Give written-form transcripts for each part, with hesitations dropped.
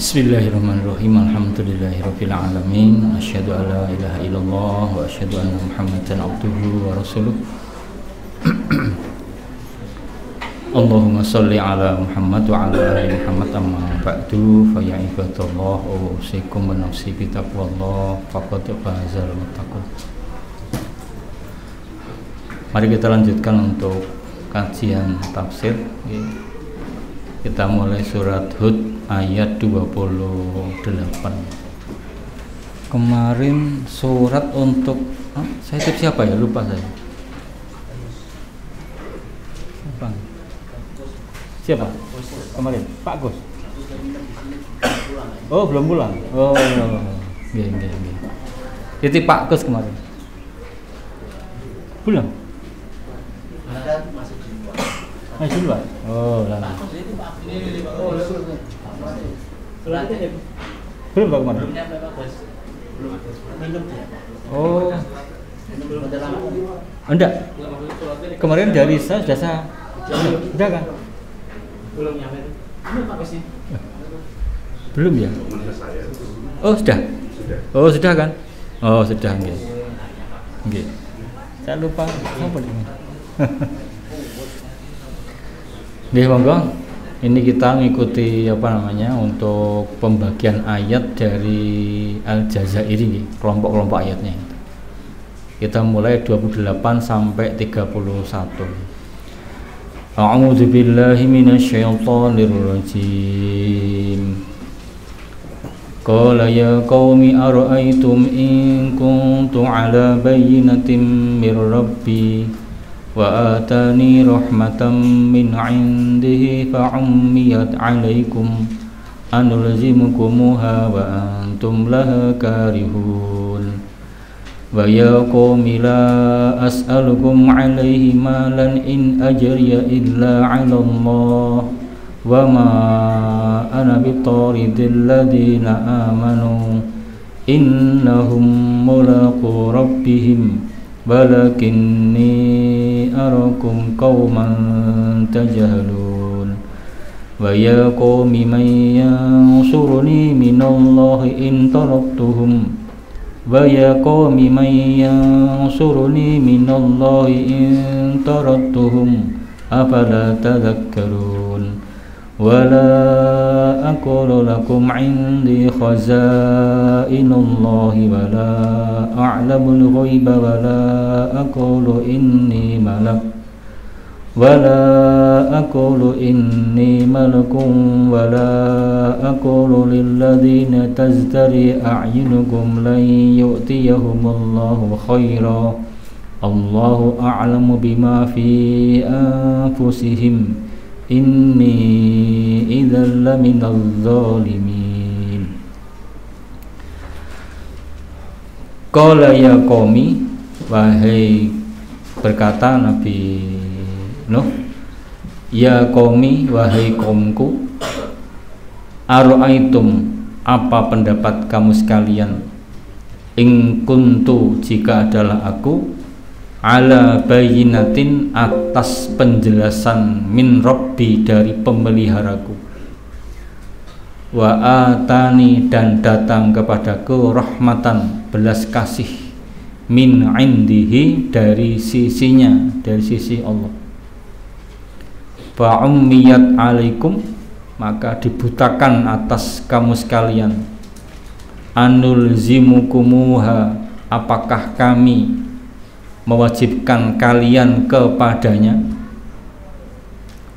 Bismillahirrahmanirrahim. Alhamdulillahirabbil alamin. Asyhadu an la ilaha illallah wa asyhadu anna Muhammadan abduhu wa rasuluh. Allahumma shalli ala Muhammad wa ala ali Muhammad amma ba'du fa ya ibadallah usikum wa nafsi bi taqwallah faqad fazal muttaqun. Mari kita lanjutkan untuk kajian tafsir. Kita mulai surat Hud ayat 28. Kemarin surat untuk saya tip siapa ya? Lupa saya. Apa? Siapa? Kemarin Pak Gus. Oh, belum pulang. Oh, nggih. Jadi Pak Gus kemarin. Belum. Masih di luar. Oh, lah. Belum Pak kemarin. Oh. Enggak. Kemarin dari saya sudah udah kan? Belum nyampe. Ini Pak Gusnya. Belum ya? Oh, sudah. Oh, sudah kan? Oh, sudah nggih. Nggih. Saya lupa apa ini. Nggih, monggo. Ini kita mengikuti untuk pembagian ayat dari Al-Jazairi nih, kelompok-kelompok ayatnya. Kita mulai 28 sampai 31. A'udzu billahi minasyaitonir rajim. Qala ya qaumi ara'aytum in kuntu 'ala bayyinatin mir rabbi wa atani rahmatan min 'indihi fa'ummiyat 'alaikum anulzimukumuha wa antum laha karihun wa ya qaumi la as'alukum 'alaihi malan in ajriya illa 'ala Allah wa ma ana bitaridil ladina amanu innahum mulaqu rabbihim walakinni arakum qauman tajhalun wa ya qaumi man yansuruni minallahi in taraktuhum wa ya qaumi man yansuruni minallahi in taraktuhum afala tadhakkarun wala aqulu lakum 'indi khazainullahi wala a'lamul ghaiba wala aqulu inni malak wala aqulu inni malakun wala aqulu lilladhina tazdari a'yunukum lan yu'tiyahumullahu khaira Allahu a'lamu bima fi anfusihim inni idzal laminaz zalimin. Qala ya qaumi, wahai berkata Nabi Nuh, ya qaumi, wahai kaumku, ara'aitum, apa pendapat kamu sekalian, in kuntu, jika adalah aku, ala bayyinatin, atas penjelasan, min rabbi, dari pemeliharaku, wa atani, dan datang kepadaku, rahmatan, belas kasih, min indihi, dari sisinya, dari sisi Allah, fa ummiyat alaikum, maka dibutakan atas kamu sekalian, anulzimukumuha, apakah kami mewajibkan kalian kepadanya,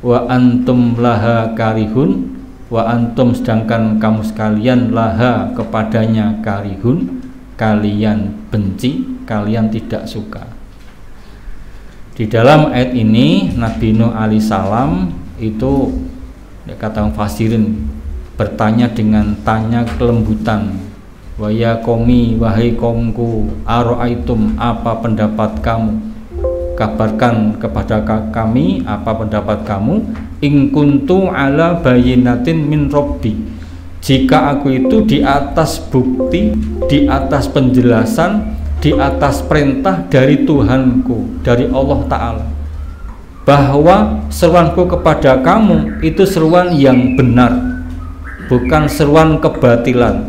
wa antum laha karihun, wa antum, sedangkan kamu sekalian, laha, kepadanya, karihun, kalian benci, kalian tidak suka. Di dalam ayat ini Nabi Nuh alaihissalam itu, kata fasirin, bertanya dengan tanya kelembutan. Wa ya qaumi, wahai kaumku, ara'aitum, apa pendapat kamu, kabarkan kepada kami apa pendapat kamu, in kuntu ala bayyinatin min rabbi, jika aku itu di atas bukti, di atas penjelasan, di atas perintah dari Tuhanku, dari Allah Ta'ala, bahwa seruanku kepada kamu itu seruan yang benar, bukan seruan kebatilan,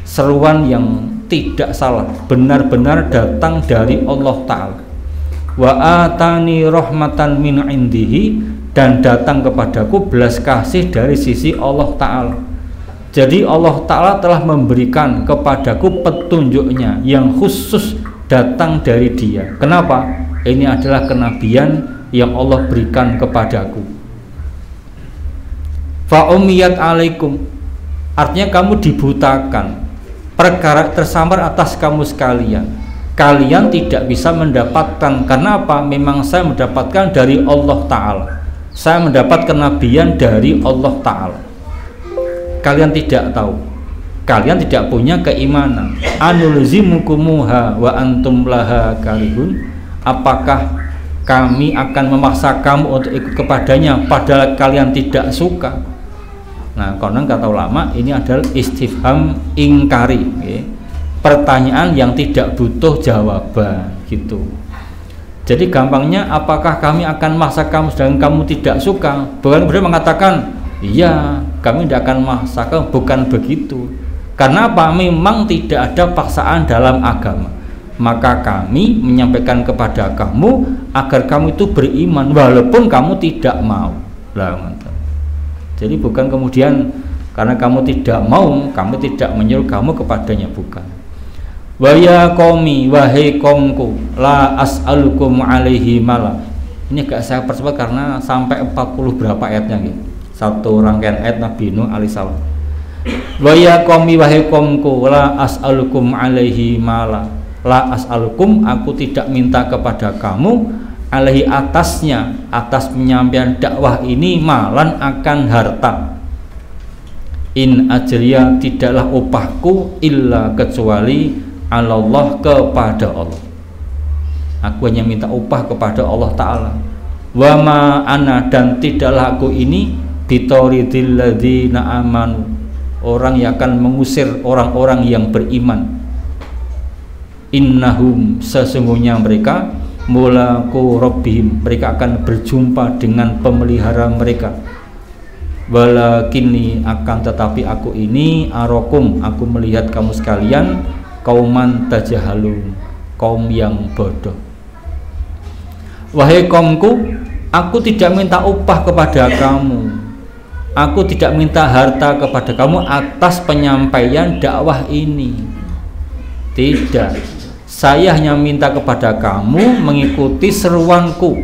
seruan yang tidak salah, benar-benar datang dari Allah Ta'ala. Wa atani rahmatan min indihi, dan datang kepadaku belas kasih dari sisi Allah Ta'ala. Jadi Allah Ta'ala telah memberikan kepadaku petunjuknya yang khusus datang dari Dia. Kenapa? Ini adalah kenabian yang Allah berikan kepadaku. Fa umiyat alaikum, artinya kamu dibutakan, perkara tersamar atas kamu sekalian. Kalian tidak bisa mendapatkan. Karena apa? Memang saya mendapatkan dari Allah Ta'ala. Saya mendapat kenabian dari Allah Ta'ala. Kalian tidak tahu, kalian tidak punya keimanan. Anulzimukumuha wa antum laha karihun, apakah kami akan memaksa kamu untuk ikut kepadanya padahal kalian tidak suka? Nah, konon kata ulama ini adalah istifham ingkari, okay? Pertanyaan yang tidak butuh jawaban gitu. Jadi gampangnya, apakah kami akan memaksa kamu sedangkan kamu tidak suka? Bukan kemudian mengatakan iya, kami tidak akan memaksa kamu, bukan begitu. Karena apa? Memang tidak ada paksaan dalam agama. Maka kami menyampaikan kepada kamu agar kamu itu beriman walaupun kamu tidak mau. Lah, mantap. Jadi bukan kemudian karena kamu tidak mau, kami tidak menyuruh kamu kepadanya, bukan. Wa ya qaumi, wahai kaumku, la as'alukum alaihi mala. Ini gak saya percepat karena sampai 40 berapa ayatnya gitu. Satu rangkaian ayat Nabi Nuh alaihissalam. Wa ya qaumi, wahai kaumku, la as'alukum alaihi mala. La as'alukum, aku tidak minta kepada kamu alaihi atasnya, atas penyampaian dakwah ini, malan akan harta. In ajriya, tidaklah upahku illa kecuali Allah, kepada Allah. Aku hanya minta upah kepada Allah Ta'ala. Wa ma ana, dan tidaklah aku ini bitoridil ladzina amanu, orang yang akan mengusir orang-orang yang beriman. Innahum, sesungguhnya mereka mulaku rabbihim, mereka akan berjumpa dengan pemelihara mereka. Walakinni, akan tetapi aku ini arokum, aku melihat kamu sekalian kauman tajahalun, kaum yang bodoh. Wahai kaumku, aku tidak minta upah kepada kamu, aku tidak minta harta kepada kamu atas penyampaian dakwah ini. Tidak, saya hanya minta kepada kamu mengikuti seruanku,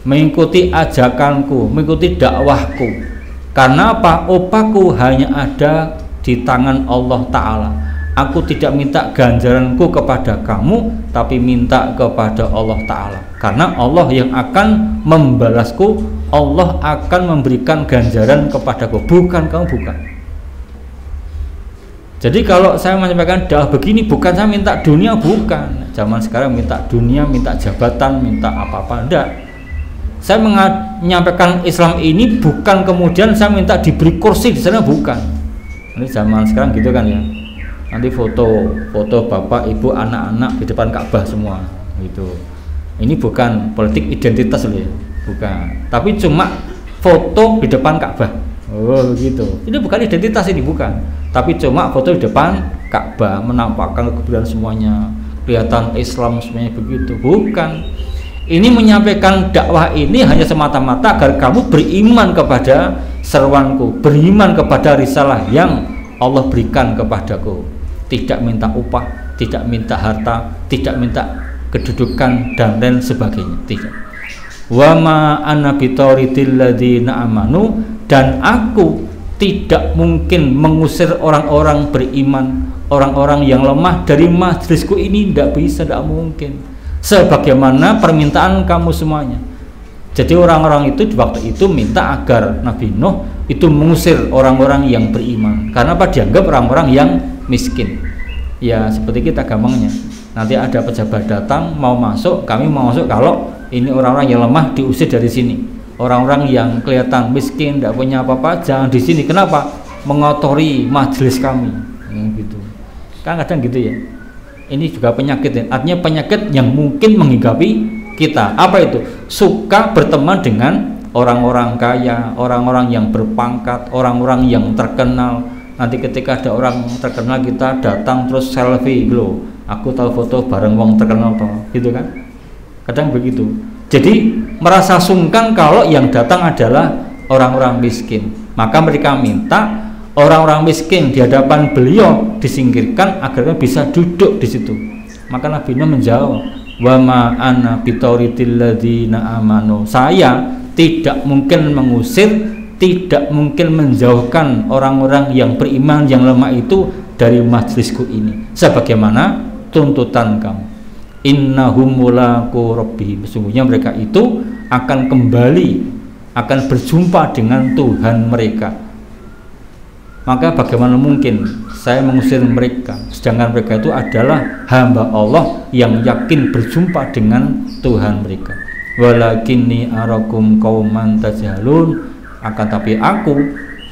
mengikuti ajakanku, mengikuti dakwahku. Karena apa? Upahku hanya ada di tangan Allah Ta'ala. Aku tidak minta ganjaranku kepada kamu, tapi minta kepada Allah Ta'ala. Karena Allah yang akan membalasku, Allah akan memberikan ganjaran kepadaku, bukan kamu, bukan. Jadi kalau saya menyampaikan dakwah begini, bukan saya minta dunia, bukan. Zaman sekarang minta dunia, minta jabatan, minta apa-apa, enggak. Saya menyampaikan Islam ini bukan kemudian saya minta diberi kursi di sana, bukan. Ini zaman sekarang gitu kan ya. Nanti foto bapak, ibu, anak-anak di depan Ka'bah semua gitu. Ini bukan politik identitas loh ya, bukan. Tapi cuma foto di depan Ka'bah. Oh gitu. Ini bukan identitas, ini bukan. Tapi cuma foto di depan Ka'bah menampakkan kebenaran semuanya, kelihatan Islam semuanya begitu. Bukan. Ini menyampaikan dakwah ini hanya semata-mata agar kamu beriman kepada seruanku, beriman kepada risalah yang Allah berikan kepadaku. Tidak minta upah, tidak minta harta, tidak minta kedudukan dan lain sebagainya, tidak. Wa ma ana bitoridil ladzina amanu, dan aku tidak mungkin mengusir orang-orang beriman, orang-orang yang lemah dari majlisku ini, tidak bisa, tidak mungkin. Sebagaimana permintaan kamu semuanya. Jadi orang-orang itu di waktu itu minta agar Nabi Nuh itu mengusir orang-orang yang beriman. Karena apa? Dianggap orang-orang yang miskin. Ya seperti kita gampangnya, nanti ada pejabat datang mau masuk, kami mau masuk kalau ini orang-orang yang lemah diusir dari sini. Orang-orang yang kelihatan miskin, tidak punya apa-apa, jangan di sini. Kenapa? Mengotori majelis kami. Gitu. Kan kadang gitu ya. Ini juga penyakit ya. Artinya penyakit yang mungkin menghinggapi kita. Apa itu? Suka berteman dengan orang-orang kaya, orang-orang yang berpangkat, orang-orang yang terkenal. Nanti ketika ada orang terkenal kita datang terus selfie loh, aku tahu foto bareng wong terkenal toh, gitu kan? Kadang begitu. Jadi merasa sungkan kalau yang datang adalah orang-orang miskin. Maka mereka minta orang-orang miskin di hadapan beliau disingkirkan agar bisa duduk di situ. Maka Nabi Nuh menjawab, wa ma ana bitauridil ladzina amanu. Saya tidak mungkin mengusir, tidak mungkin menjauhkan orang-orang yang beriman yang lemah itu dari majlisku ini, sebagaimana tuntutan kamu. Innahum mulaqu rabbihim, sesungguhnya mereka itu akan kembali, akan berjumpa dengan Tuhan mereka. Maka bagaimana mungkin saya mengusir mereka, sedangkan mereka itu adalah hamba Allah yang yakin berjumpa dengan Tuhan mereka. Walakinni arakum qauman tajhalun, akan tapi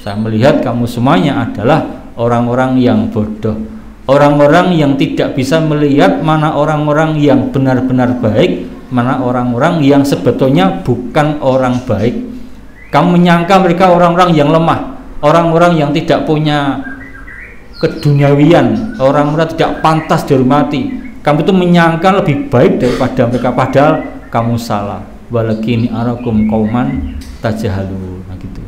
saya melihat kamu semuanya adalah orang-orang yang bodoh, orang-orang yang tidak bisa melihat mana orang-orang yang benar-benar baik, mana orang-orang yang sebetulnya bukan orang baik. Kamu menyangka mereka orang-orang yang lemah, orang-orang yang tidak punya keduniawian, orang-orang tidak pantas dihormati. Kamu itu menyangka lebih baik daripada mereka, padahal kamu salah. Walakinni arakum qauman tajhalun. Nah, gitu.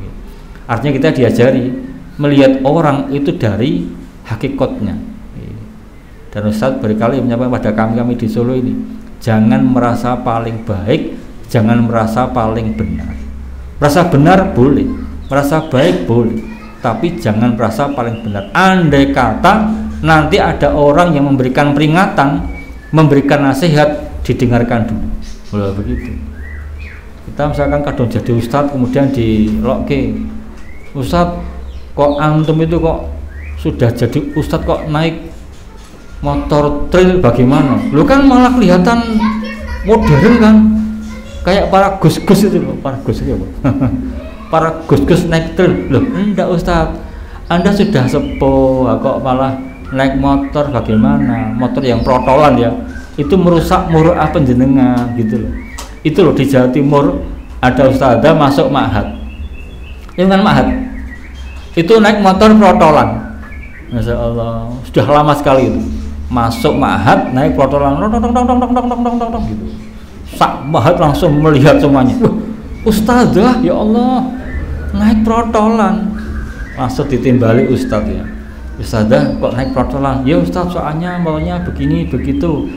Artinya kita diajari melihat orang itu dari hakikatnya. Dan Ustadz berkali menyampaikan pada kami di Solo ini, jangan merasa paling baik, jangan merasa paling benar. Merasa benar boleh, merasa baik boleh, tapi jangan merasa paling benar. Andai kata nanti ada orang yang memberikan peringatan, memberikan nasihat, didengarkan dulu. Boleh begitu. Kita misalkan kadang jadi ustadz kemudian dilokke, ustadz kok antum itu kok sudah jadi ustadz kok naik motor trail bagaimana? Lu kan malah kelihatan modern kan, kayak para gus-gus itu loh, para gus itu para gus-gus naik trail. Loh enggak ustadz, anda sudah sepuh kok malah naik motor bagaimana? Motor yang protolan ya, itu merusak muruah penjenengan gitu loh. Itu loh di Jawa Timur ada ustadzah masuk ma'had, itu kan ma'had, itu naik motor protolan. Masya Allah, sudah lama sekali itu masuk ma'had naik protolan, gitu. Sak ma'had langsung melihat semuanya. Ustadzah ya Allah naik protolan, langsung ditimbali ustadz ya. Ustadzah kok naik protolan? Ya ustadz soalnya maunya begini begitu.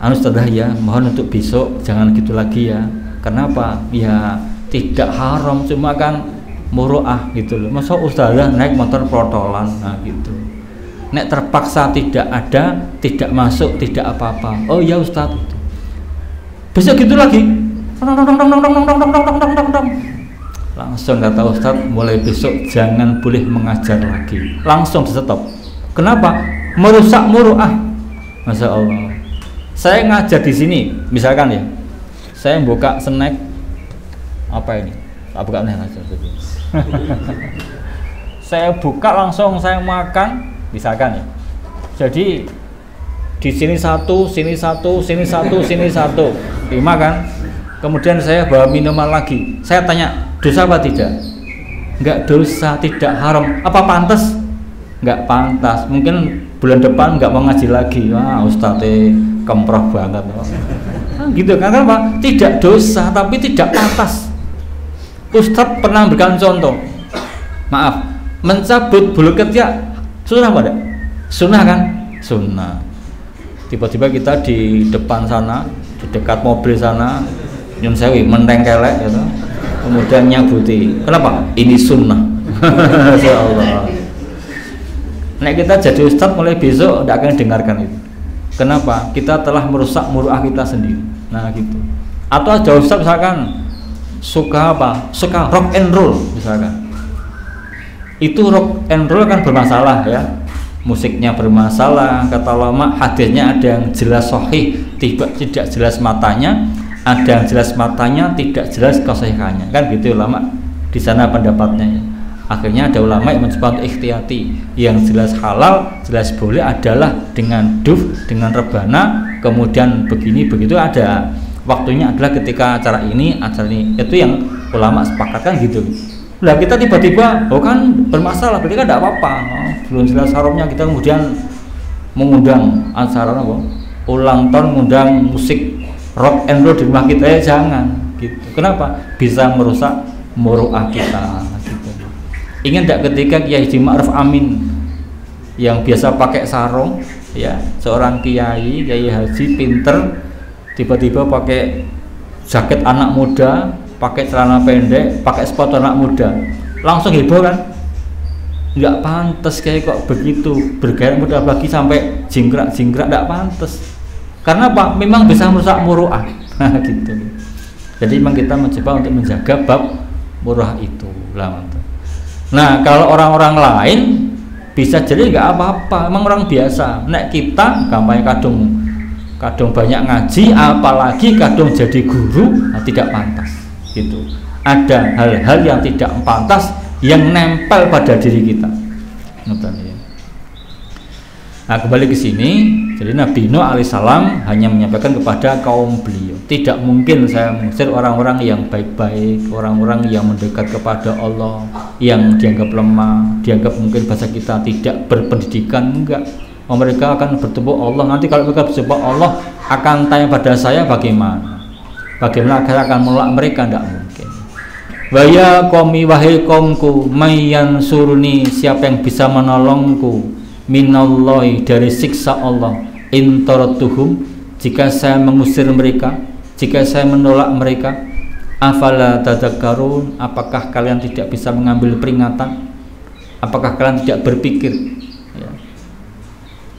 Ustadzah ya mohon untuk besok jangan gitu lagi ya. Kenapa? Ya tidak haram, cuma kan muruah gitu loh. Masa ustadzah naik motor protolan? Nah gitu. Nek terpaksa tidak ada, tidak masuk, tidak apa-apa. Oh ya ustadz. Besok gitu lagi. Langsung kata ustadz, mulai besok jangan boleh mengajar lagi. Langsung di stop. Kenapa? Merusak muruah. Masya Allah. Saya ngajar di sini, misalkan ya, saya buka snack apa ini? Tak buka nih aja. Saya buka langsung saya makan, misalkan ya. Jadi di sini satu, sini satu, sini satu, sini satu, 5 kan? Kemudian saya bawa minuman lagi. Saya tanya, dosa apa tidak? Enggak dosa, tidak haram. Apa pantas? Enggak pantas. Mungkin bulan depan enggak mau ngaji lagi. Wah, ustadz kemproh banget. Nah, gitu kan? Kenapa? Tidak dosa, tapi tidak pantas. Ustadz pernah memberikan contoh. Maaf, mencabut bulu ketiak sunnah apa enggak? Sunnah kan? Sunnah. Tiba-tiba kita di depan sana, di dekat mobil sana, nyun sewi menteng kelek gitu. Kemudian nyabuti. Kenapa? Ini sunnah. Ya Allah. Nek kita jadi ustadz mulai besok tidak akan dengarkan itu. Kenapa? Kita telah merusak muruah kita sendiri. Nah gitu. Atau ada ustadz misalkan suka apa? Suka rock and roll misalkan. Itu rock and roll kan bermasalah ya. Musiknya bermasalah, kata lama hadisnya ada yang jelas sahih, tidak jelas matanya, ada yang jelas matanya, tidak jelas kesahihannya, kan gitu ulama di sana pendapatnya ya. Akhirnya ada ulama yang mencoba untuk ikhtiyati, yang jelas halal, jelas boleh adalah dengan duf, dengan rebana, kemudian begini begitu ada waktunya adalah ketika acara ini itu yang ulama sepakat kan gitu. Nah kita tiba-tiba, oh kan bermasalah, berarti kan tidak apa-apa, belum jelas haramnya kita kemudian mengundang acara apa? Ulang tahun mengundang musik rock and roll di rumah kita, ya jangan gitu. Kenapa? Bisa merusak muru'ah kita gitu. Ingat tidak ketika Kiai Haji Ma'ruf Amin yang biasa pakai sarung, ya seorang kiai haji pinter, tiba-tiba pakai jaket anak muda, pakai celana pendek, pakai sepatu anak muda, langsung heboh kan? Nggak pantas kayak kok begitu bergaya muda, apalagi sampai jingkrak, nggak pantas. Karena apa? Memang bisa merusak muru'ah gitu. Jadi memang kita mencoba untuk menjaga bab muru'ah itu lah. Nah kalau orang-orang lain bisa jadi nggak apa-apa, emang orang biasa. Nek kita gampangnya kadung banyak ngaji, apalagi kadung jadi guru, nah, tidak pantas gitu. Ada hal-hal yang tidak pantas yang nempel pada diri kita. Nah kembali ke sini, jadi Nabi Nuh alaihissalam hanya menyampaikan kepada kaum beliau, tidak mungkin saya mengusir orang-orang yang baik-baik, orang-orang yang mendekat kepada Allah, yang dianggap lemah, dianggap mungkin bahasa kita tidak berpendidikan, enggak. Mereka akan bertemu Allah, nanti kalau mereka berjumpa Allah akan tanya pada saya bagaimana saya akan menolak mereka, tidak mungkin. Waya qaumi, wahai kaumku, mayyan surni, siapa yang bisa menolongku, minallahi, dari siksa Allah, intaratuhum, jika saya mengusir mereka, jika saya menolak mereka, afala tadakkarun, apakah kalian tidak bisa mengambil peringatan, apakah kalian tidak berpikir ya.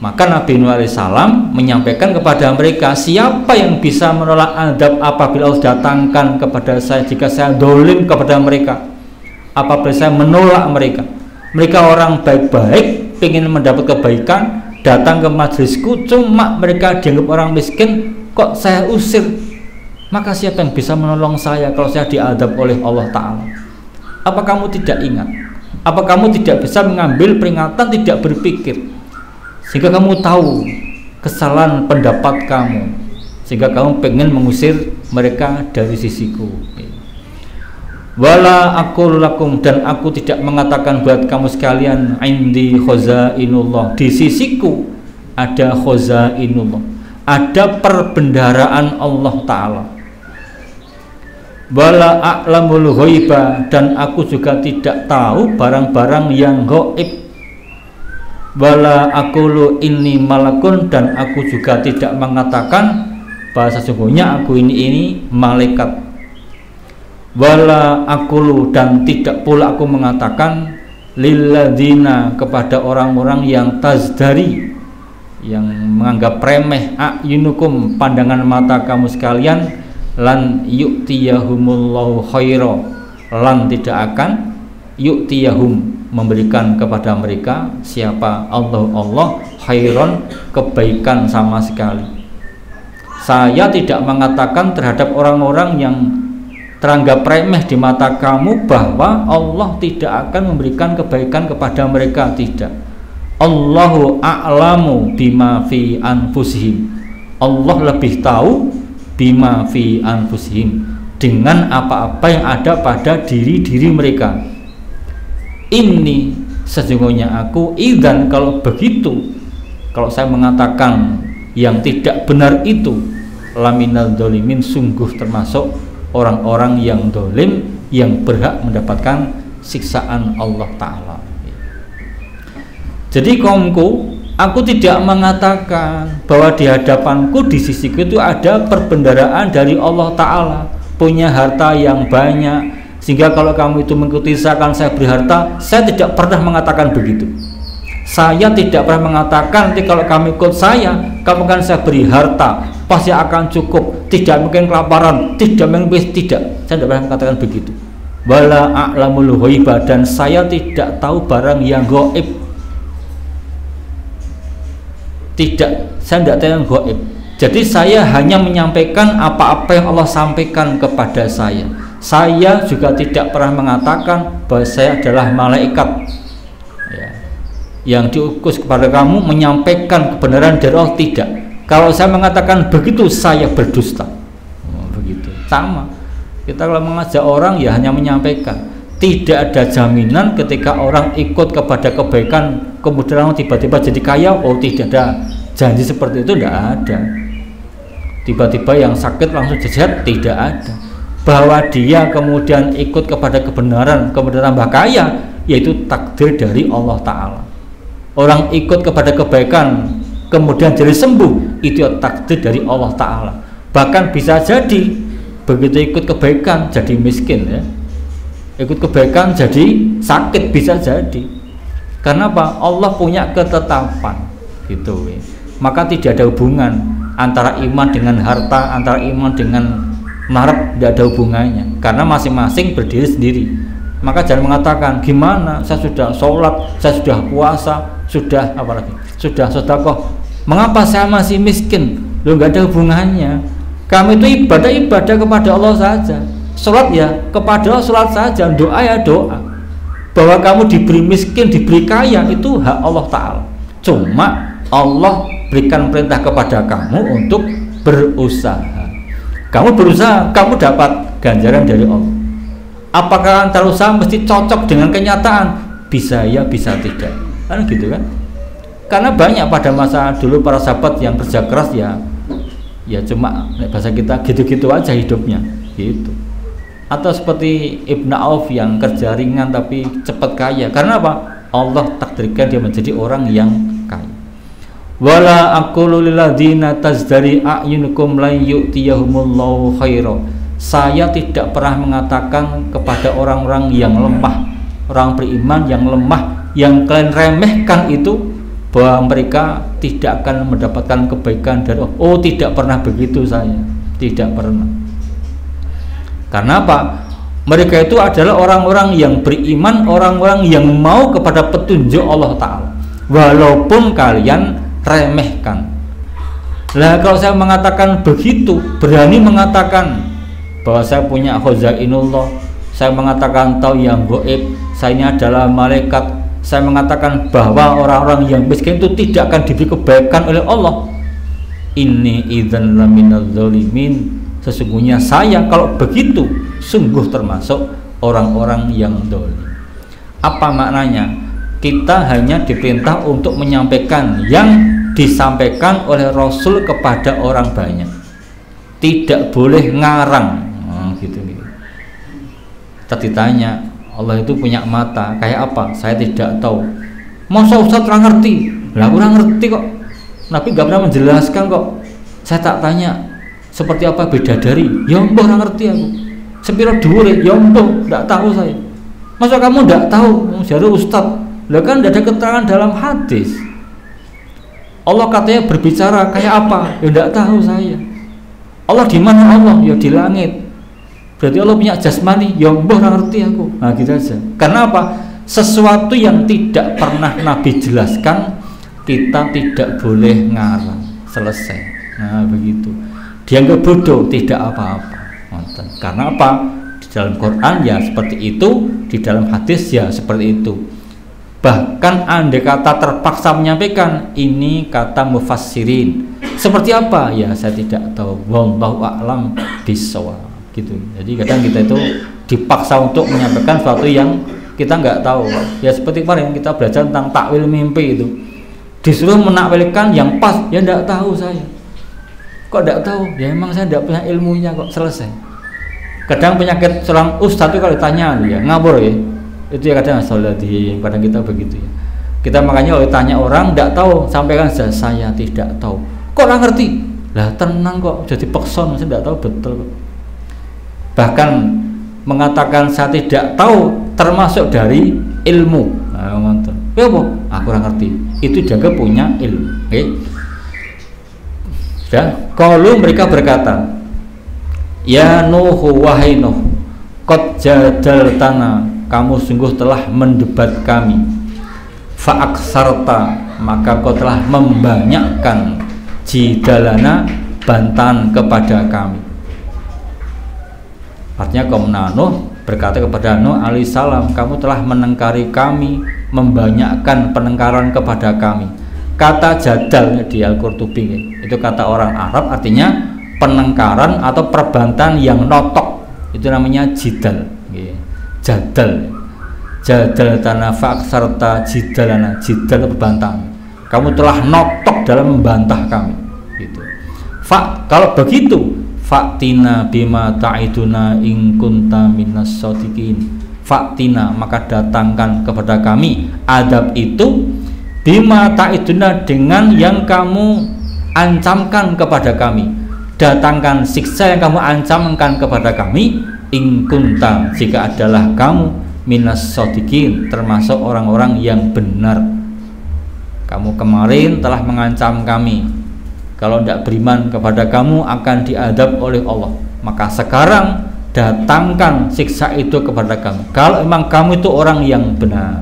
Maka Nabi Nuh alaihissalam menyampaikan kepada mereka, siapa yang bisa menolak adab apabila Allah datangkan kepada saya, jika saya dolim kepada mereka, apabila saya menolak mereka. Mereka orang baik-baik, ingin mendapat kebaikan, datang ke majelisku, cuma mereka dianggap orang miskin, kok saya usir. Maka siapa yang bisa menolong saya kalau saya diadab oleh Allah Ta'ala? Apa kamu tidak ingat? Apa kamu tidak bisa mengambil peringatan, tidak berpikir, sehingga kamu tahu kesalahan pendapat kamu, sehingga kamu pengen mengusir mereka dari sisiku. Wala aqulu lakum, dan aku tidak mengatakan buat kamu sekalian, indi khazainullah, di sisiku ada khazainullah, ada perbendaharaan Allah Ta'ala. Wala a'lamul ghaibah, dan aku juga tidak tahu barang-barang yang gaib. Wala aqulu inni malakun, dan aku juga tidak mengatakan bahwa sesungguhnya aku ini malaikat. Wala aqulu, dan tidak pula aku mengatakan lilladzina, kepada orang-orang yang tazdari, yang menganggap remeh, a'yunukum, pandangan mata kamu sekalian, lan yu'tiyahumullahu khaira, lan tidak akan yu'tiyahum, memberikan kepada mereka, siapa? Allah khairon, kebaikan sama sekali. Saya tidak mengatakan terhadap orang-orang yang teranggap remeh di mata kamu bahwa Allah tidak akan memberikan kebaikan kepada mereka, tidak. Allahu a'lamu bima fi anfusihim, Allah lebih tahu bima fi anfusihim, dengan apa-apa yang ada pada diri-diri mereka. Ini sesungguhnya aku, idzan, kalau begitu, kalau saya mengatakan yang tidak benar itu, laminal dolimin, sungguh termasuk orang-orang yang dolim, yang berhak mendapatkan siksaan Allah Ta'ala. Jadi kaumku, aku tidak mengatakan bahwa di hadapanku, di sisiku itu ada perbendaharaan dari Allah Ta'ala, punya harta yang banyak, sehingga kalau kamu itu mengikuti saya, akan saya beri harta. Saya tidak pernah mengatakan begitu. Saya tidak pernah mengatakan nanti kalau kamu ikut saya, kamu akan saya beri harta, pasti akan cukup, tidak mungkin kelaparan, tidak mungkin, tidak. Saya tidak pernah mengatakan begitu. Wala a'lamul ghaibah, dan saya tidak tahu barang yang gaib. Tidak, saya tidak tahu yang gaib. Jadi saya hanya menyampaikan apa-apa yang Allah sampaikan kepada saya. Saya juga tidak pernah mengatakan bahwa saya adalah malaikat ya, yang diutus kepada kamu menyampaikan kebenaran dari Allah, tidak. Kalau saya mengatakan begitu, saya berdusta. Begitu, sama. Kita kalau mengajak orang ya hanya menyampaikan. Tidak ada jaminan ketika orang ikut kepada kebaikan kemudian orang tiba-tiba jadi kaya. Oh, tidak ada janji seperti itu, tidak ada. Tiba-tiba yang sakit langsung sehat, tidak ada. Bahwa dia kemudian ikut kepada kebenaran kemudian tambah kaya, yaitu takdir dari Allah Ta'ala. Orang ikut kepada kebaikan kemudian jadi sembuh, itu takdir dari Allah Ta'ala. Bahkan bisa jadi begitu ikut kebaikan jadi miskin, ya. Ikut kebaikan jadi sakit, bisa jadi. Karena apa? Allah punya ketetapan, gitu, ya. Maka tidak ada hubungan antara iman dengan harta, antara iman dengan marab, tidak ada hubungannya. Karena masing-masing berdiri sendiri. Maka jangan mengatakan gimana, saya sudah sholat, saya sudah puasa, sudah apalagi, sudah sedekah, mengapa saya masih miskin? Loh, nggak ada hubungannya. Kami itu ibadah kepada Allah saja. Sholat ya kepada Allah, sholat saja. Doa ya doa. Bahwa kamu diberi miskin, diberi kaya, itu hak Allah Ta'ala. Cuma Allah berikan perintah kepada kamu untuk berusaha. Kamu berusaha, kamu dapat ganjaran dari Allah. Apakah antara usaha mesti cocok dengan kenyataan? Bisa ya, bisa tidak. Kan gitu kan? Karena banyak pada masa dulu para sahabat yang kerja keras ya cuma bahasa kita gitu-gitu aja hidupnya, gitu. Atau seperti Ibnu Auf yang kerja ringan tapi cepat kaya. Karena apa? Allah takdirkan dia menjadi orang yang kaya. Wala aqulu lil ladzina tazdari a'yunukum la yu'tiyahumullahu khaira. Saya tidak pernah mengatakan kepada orang-orang yang lemah, orang beriman yang lemah, yang kalian remehkan itu, bahwa mereka tidak akan mendapatkan kebaikan dari Allah. Oh, tidak pernah begitu saya, tidak pernah. Karena apa? Mereka itu adalah orang-orang yang beriman, orang-orang yang mau kepada petunjuk Allah Ta'ala, walaupun kalian remehkan. Lah kalau saya mengatakan begitu, berani mengatakan bahwa saya punya khazainullah, saya mengatakan tahu yang gaib, saya ini adalah malaikat, saya mengatakan bahwa orang-orang yang miskin itu tidak akan diberi kebaikan oleh Allah, inni idzan laminadz zalimin, sesungguhnya saya kalau begitu sungguh termasuk orang-orang yang zalim. Apa maknanya? Kita hanya diperintah untuk menyampaikan yang disampaikan oleh Rasul kepada orang banyak, tidak boleh ngarang. Gitu. Tadi tanya, Allah itu punya mata kayak apa? Saya tidak tahu. Masa Ustaz kurang ngerti? Lah kurang ngerti kok. Nabi gak pernah menjelaskan kok. Saya tak tanya seperti apa bidadari, ya mbah kurang ngerti aku. Sepiro dhuwure, ya mbah enggak tahu saya. Masa kamu enggak tahu? Jare Ustaz. Lah kan tidak ada keterangan dalam hadis. Allah katanya berbicara kayak apa? Ya enggak tahu saya. Allah di mana Allah? Ya di langit. Berarti Allah punya jasmani, ya mbah ngerti aku. Nah gitu aja. Karena apa? Sesuatu yang tidak pernah Nabi jelaskan, kita tidak boleh ngarang. Selesai. Nah begitu. Dianggap bodoh, tidak apa-apa. Karena apa? Di dalam Quran ya seperti itu, di dalam hadis ya seperti itu. Bahkan andai kata terpaksa menyampaikan, ini kata mufassirin. Seperti apa? Ya saya tidak tahu. Wallahu a'lam bishawab. Gitu. Jadi kadang kita itu dipaksa untuk menyampaikan sesuatu yang kita nggak tahu. Ya seperti kemarin kita belajar tentang takwil mimpi itu, disuruh menakwilkan yang pas, ya nggak tahu saya. Kok nggak tahu? Ya emang saya nggak punya ilmunya kok. Selesai. Kadang penyakit seorang ustadz itu kalau ditanya ya ngabur ya. Itu ya kadang kadang kita begitu ya. Kita makanya kalau ditanya orang nggak tahu, sampaikan saja saya tidak tahu. Kok nggak ngerti? Lah tenang kok, jadi pekson, saya nggak tahu betul kok. Bahkan mengatakan saya tidak tahu termasuk dari ilmu. Nah, ya apa? Aku kurang ngerti. Itu jaga punya ilmu. Okay? Ya, kalau mereka berkata, ya Nuh wahai Nuh, qad jadaltana, kamu sungguh telah mendebat kami. Fa'aksarta, maka kau telah membanyakkan jidalana, bantahan kepada kami. Artinya kaum Nuh berkata kepada Nuh alaihissalam, kamu telah menengkari kami, membanyakkan penengkaran kepada kami. Kata jadal di Al-Qurtubi itu kata orang Arab, artinya penengkaran atau perbantahan yang notok, itu namanya jidal, jadal. Jadal tanafa serta jidalana, jidal berbantahan. Kamu telah notok dalam membantah kami, gitu. Kalau begitu, faktina bima ta'iduna in kunta minas shodiqin. Faktina, maka datangkan kepada kami adab itu, bima ta'iduna, dengan yang kamu ancamkan kepada kami. Datangkan siksa yang kamu ancamkan kepada kami, in kunta, jika adalah kamu minas shodiqin, termasuk orang-orang yang benar. Kamu kemarin telah mengancam kami, kalau tidak beriman kepada kamu akan diadab oleh Allah. Maka sekarang datangkan siksa itu kepada kami, kalau memang kamu itu orang yang benar.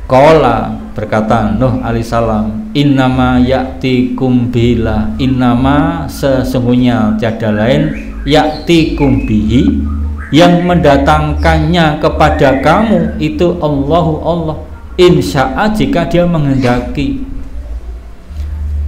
Qala, berkata Nuh alaihissalam, innama ya'tikum bila, innama, sesungguhnya tiada lain, ya'tikum bihi, yang mendatangkannya kepada kamu itu Allah, insya'a, jika dia menghendaki.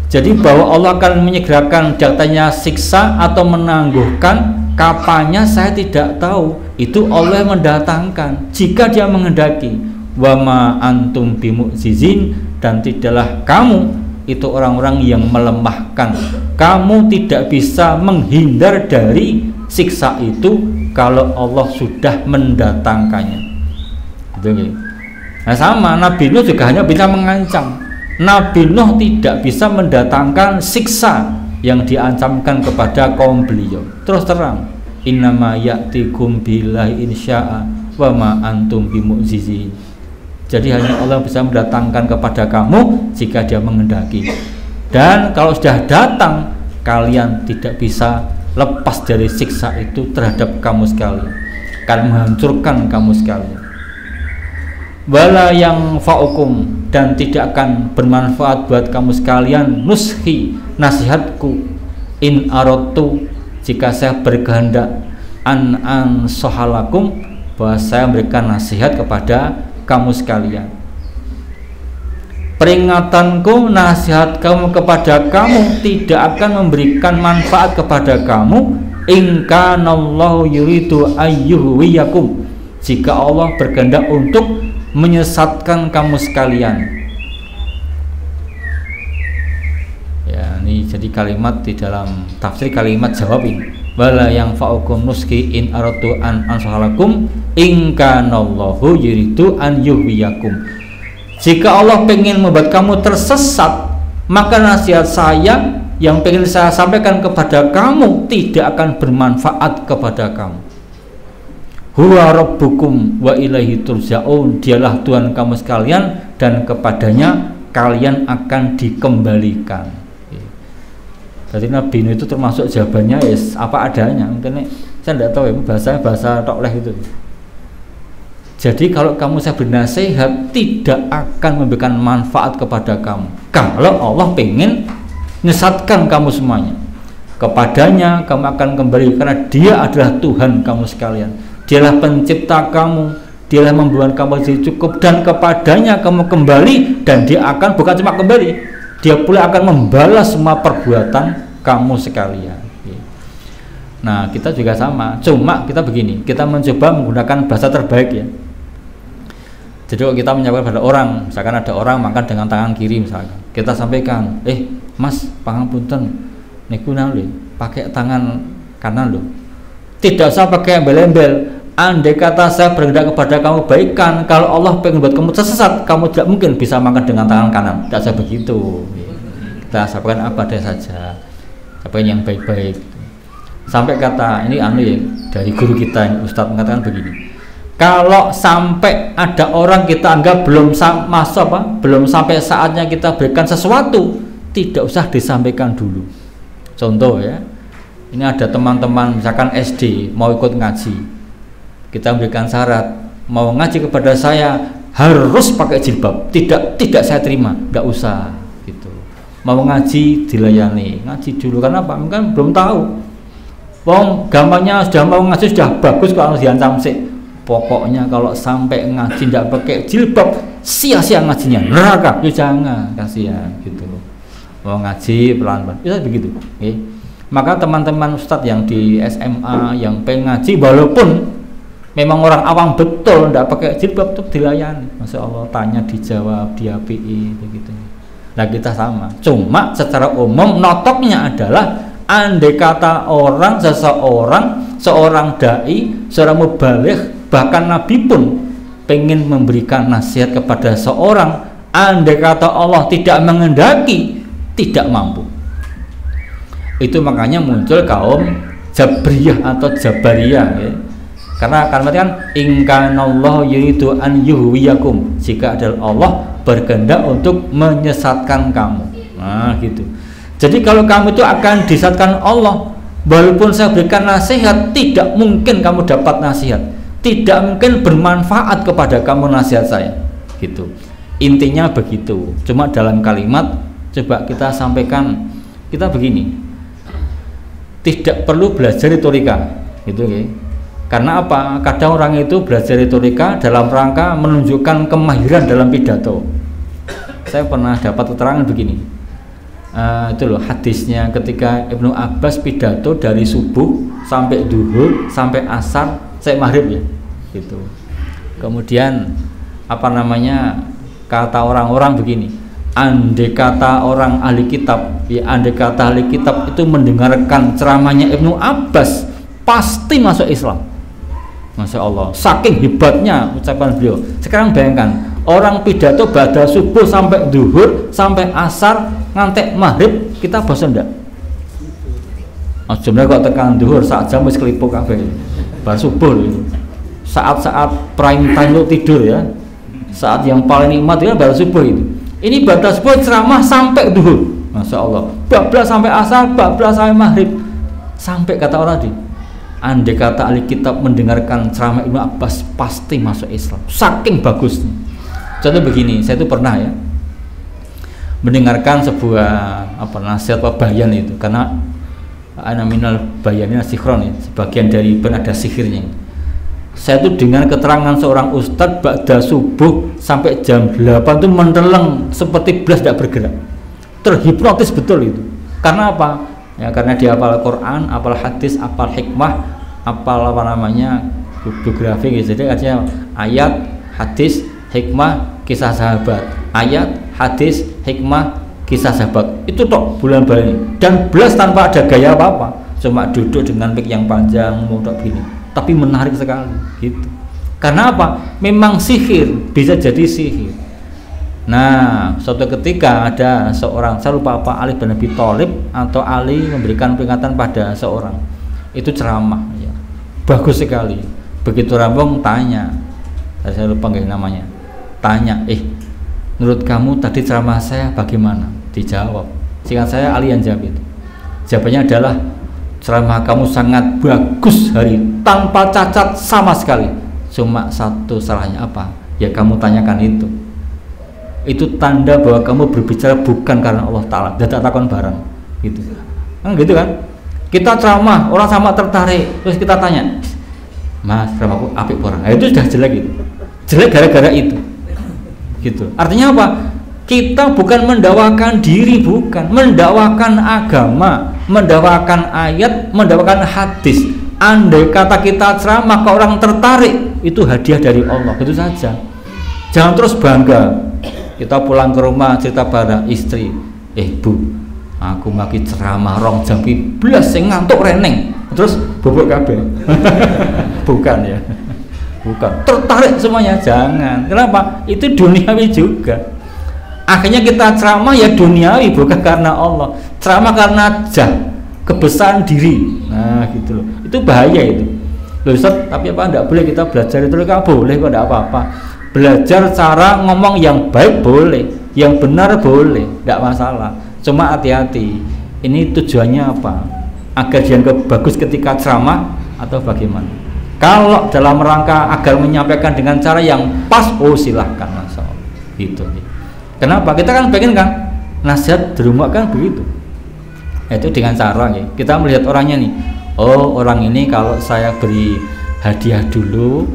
Jadi bahwa Allah akan menyegerakan datanya siksa atau menangguhkan, kapannya saya tidak tahu, itu Allah yang mendatangkan jika dia menghendaki. Wa ma antum bimu'jizin, dan tidaklah kamu itu orang-orang yang melemahkan, kamu tidak bisa menghindar dari siksa itu kalau Allah sudah mendatangkannya. Gitu. Nah sama, Nabi Nuh juga hanya bisa mengancam. Nabi Nuh tidak bisa mendatangkan siksa yang diancamkan kepada kaum beliau. Terus terang, innama ya'tikum billahi insya'a wa ma antum bimu'jizin. Jadi hanya Allah bisa mendatangkan kepada kamu jika dia menghendaki. Dan kalau sudah datang, kalian tidak bisa lepas dari siksa itu terhadap kamu sekalian, akan menghancurkan kamu sekalian. Wala yang fa'ukum, dan tidak akan bermanfaat buat kamu sekalian, nushi, nasihatku, in arotu, jika saya berkehendak, an sohalakum, bahwa saya memberikan nasihat kepada kamu sekalian. Peringatanku, nasihat kamu kepada kamu tidak akan memberikan manfaat kepada kamu, in kanallahu yuridu ayyuhwiyakum, jika Allah berkehendak untuk menyesatkan kamu sekalian. Ya, ini jadi kalimat di dalam tafsir kalimat jawab ini. Wala yang fa'ukum nuski in aratu an ansahalakum in kanallahu yuridu an yuhwiyakum. Jika Allah pengen membuat kamu tersesat, maka nasihat saya yang pengen saya sampaikan kepada kamu tidak akan bermanfaat kepada kamu. Huwa rabbukum wa ilaihi turja'un, dialah Tuhan kamu sekalian dan kepadanya kalian akan dikembalikan. Jadi Nabi Nuh itu termasuk jawabannya yes, apa adanya. Mungkin saya tidak tahu ya, bahasa tokleh itu. Jadi kalau kamu saya bernasihat tidak akan memberikan manfaat kepada kamu. Kalau Allah pengen menyesatkan kamu semuanya, kepadanya kamu akan kembali, karena dia adalah Tuhan kamu sekalian. Dialah pencipta kamu, dialah membuat kamu jadi cukup, dan kepadanya kamu kembali, dan dia akan bukan cuma kembali, dia pula akan membalas semua perbuatan kamu sekalian. Nah kita juga sama, cuma kita begini, kita mencoba menggunakan bahasa terbaik ya. Jadi kalau kita menyampaikan pada orang, misalkan ada orang makan dengan tangan kiri misalkan, kita sampaikan, mas pangapunten niku nang pakai tangan kanan loh. Tidak usah pakai embel-embel. Andai kata saya berkehendak kepada kamu baikan, kalau Allah pengen buat kamu tersesat, kamu tidak mungkin bisa makan dengan tangan kanan. Tidak usah begitu. Kita sampaikan apa adanya saja, sampaikan yang baik-baik. Sampai kata ini ya, dari guru kita Ustadz mengatakan begini, kalau sampai ada orang kita anggap belum sampai saatnya kita berikan sesuatu, tidak usah disampaikan dulu. Contoh ya, ini ada teman-teman misalkan SD mau ikut ngaji, kita memberikan syarat, mau ngaji kepada saya harus pakai jilbab, tidak saya terima, nggak usah gitu. Mau ngaji dilayani, ngaji dulu, karena apa? Mungkin belum tahu. Wong gampangnya sudah mau ngaji sudah bagus, kalau diancam sih. Pokoknya kalau sampai ngaji tidak pakai jilbab, sia-sia ngajinya, neraka. Ya jangan, kasihan gitu loh. Mau ngaji pelan-pelan, bisa begitu. Maka teman-teman ustadz yang di SMA, yang pengen ngaji, walaupun memang orang awam betul, tidak pakai jilbab tuh dilayani, masya Allah, tanya dijawab, diapii begitu. Nah kita sama, cuma secara umum notoknya adalah andai kata seorang dai, seorang mubaligh, bahkan Nabi pun pengen memberikan nasihat kepada seorang, andai kata Allah tidak mengendaki, tidak mampu. Itu makanya muncul kaum Jabriyah atau Jabariyah ya. Karena kalimat kan inkanallahu yuridu an yuhwiyakum, jika adalah Allah berkehendak untuk menyesatkan kamu. Nah gitu. Jadi kalau kamu itu akan disesatkan Allah, walaupun saya berikan nasihat, tidak mungkin kamu dapat nasihat, tidak mungkin bermanfaat kepada kamu nasihat saya gitu. Intinya begitu. Cuma dalam kalimat coba kita sampaikan, kita begini, tidak perlu belajar retorika gitu ya. Karena apa? Kadang orang itu belajar retorika dalam rangka menunjukkan kemahiran dalam pidato. Saya pernah dapat keterangan begini, itu loh hadisnya ketika Ibnu Abbas pidato dari subuh sampai duhur sampai asar sampai maghrib ya gitu. Kemudian apa namanya, kata orang-orang begini, andai kata orang ahli kitab ya, andai kata ahli kitab itu mendengarkan ceramahnya Ibnu Abbas pasti masuk Islam. Masya Allah, saking hebatnya ucapan beliau. Sekarang bayangkan, orang pidato pada subuh sampai duhur sampai asar ngantek maghrib, kita bosan enggak? Sebenarnya kok tekan duhur saat jam wis kelipuk kabeh. Bar subuh itu. Saat-saat prime time lo tidur ya. Saat yang paling nikmat ya bar subuh itu. Ini pada subuh ceramah sampai duhur. Masya Allah, bablas sampai asar, bablas sampai maghrib. Sampai kata orang tadi, andai kata ahli kitab mendengarkan ceramah Ibnu Abbas pasti masuk Islam, saking bagusnya. Contoh begini, saya itu pernah ya mendengarkan sebuah nasihat bayan itu, karena anaminal bayannya sihron ya, sebagian dari ben ada sihirnya. Saya itu dengan keterangan seorang ustadz ba'da subuh sampai jam 8 itu menteleng seperti belas tidak bergerak, terhipnotis betul itu. Karena apa? Ya karena dia hafal Quran, hafal hadis, hafal hikmah, hafal biografi gitu. Jadi artinya ayat, hadis, hikmah, kisah sahabat. Ayat, hadis, hikmah, kisah sahabat. Itu tok bulan-bulan ini. Dan belas tanpa ada gaya apa-apa. Cuma duduk dengan mic yang panjang, ngomong begini. Tapi menarik sekali gitu. Karena apa? Memang sihir, bisa jadi sihir. Nah, suatu ketika ada seorang, saya lupa apa, Ali bin Abi Thalib atau Ali memberikan peringatan pada seorang, itu ceramah ya. Bagus sekali. Begitu rampung tanya, saya lupa nggak namanya, tanya, menurut kamu tadi ceramah saya bagaimana? Dijawab, singkat saya Ali yang jawab itu. Jawabannya adalah, ceramah kamu sangat bagus hari, tanpa cacat sama sekali. Cuma satu salahnya apa? Ya kamu tanyakan itu tanda bahwa kamu berbicara bukan karena Allah Ta'ala, dan tak takon barang gitu kan. Kita ceramah, orang sama tertarik, terus kita tanya, Mas, ceramahku apik orang, itu sudah jelek gitu. Jelek gara-gara itu gitu. Artinya apa? Kita bukan mendakwakan diri, bukan mendakwakan agama, mendakwakan ayat, mendakwakan hadis. Andai kata kita ceramah ke orang tertarik, itu hadiah dari Allah, itu saja. Jangan terus bangga. Kita pulang ke rumah cerita pada istri, Bu, aku lagi ceramah rong jam belas sing ngantuk reneng, terus bobok kabeh. Bukan ya, bukan. Tertarik semuanya, jangan. Kenapa? Itu duniawi juga. Akhirnya kita ceramah ya duniawi, bukan karena Allah. Ceramah karena kebesaran diri. Nah gitu loh. Itu bahaya itu. Loh Ustaz, tapi apa enggak boleh kita belajar itu? Enggak boleh kok, enggak apa-apa. Belajar cara ngomong yang baik boleh, yang benar boleh, tidak masalah. Cuma hati-hati, ini tujuannya apa? Agar dia bagus ketika ceramah atau bagaimana? Kalau dalam rangka agar menyampaikan dengan cara yang pas, silahkan, masya Allah. Gitu. Kenapa? Kita kan pengen kan nasihat di rumah kan begitu. Itu dengan cara ya. Kita melihat orangnya nih. Oh orang ini kalau saya beri hadiah dulu,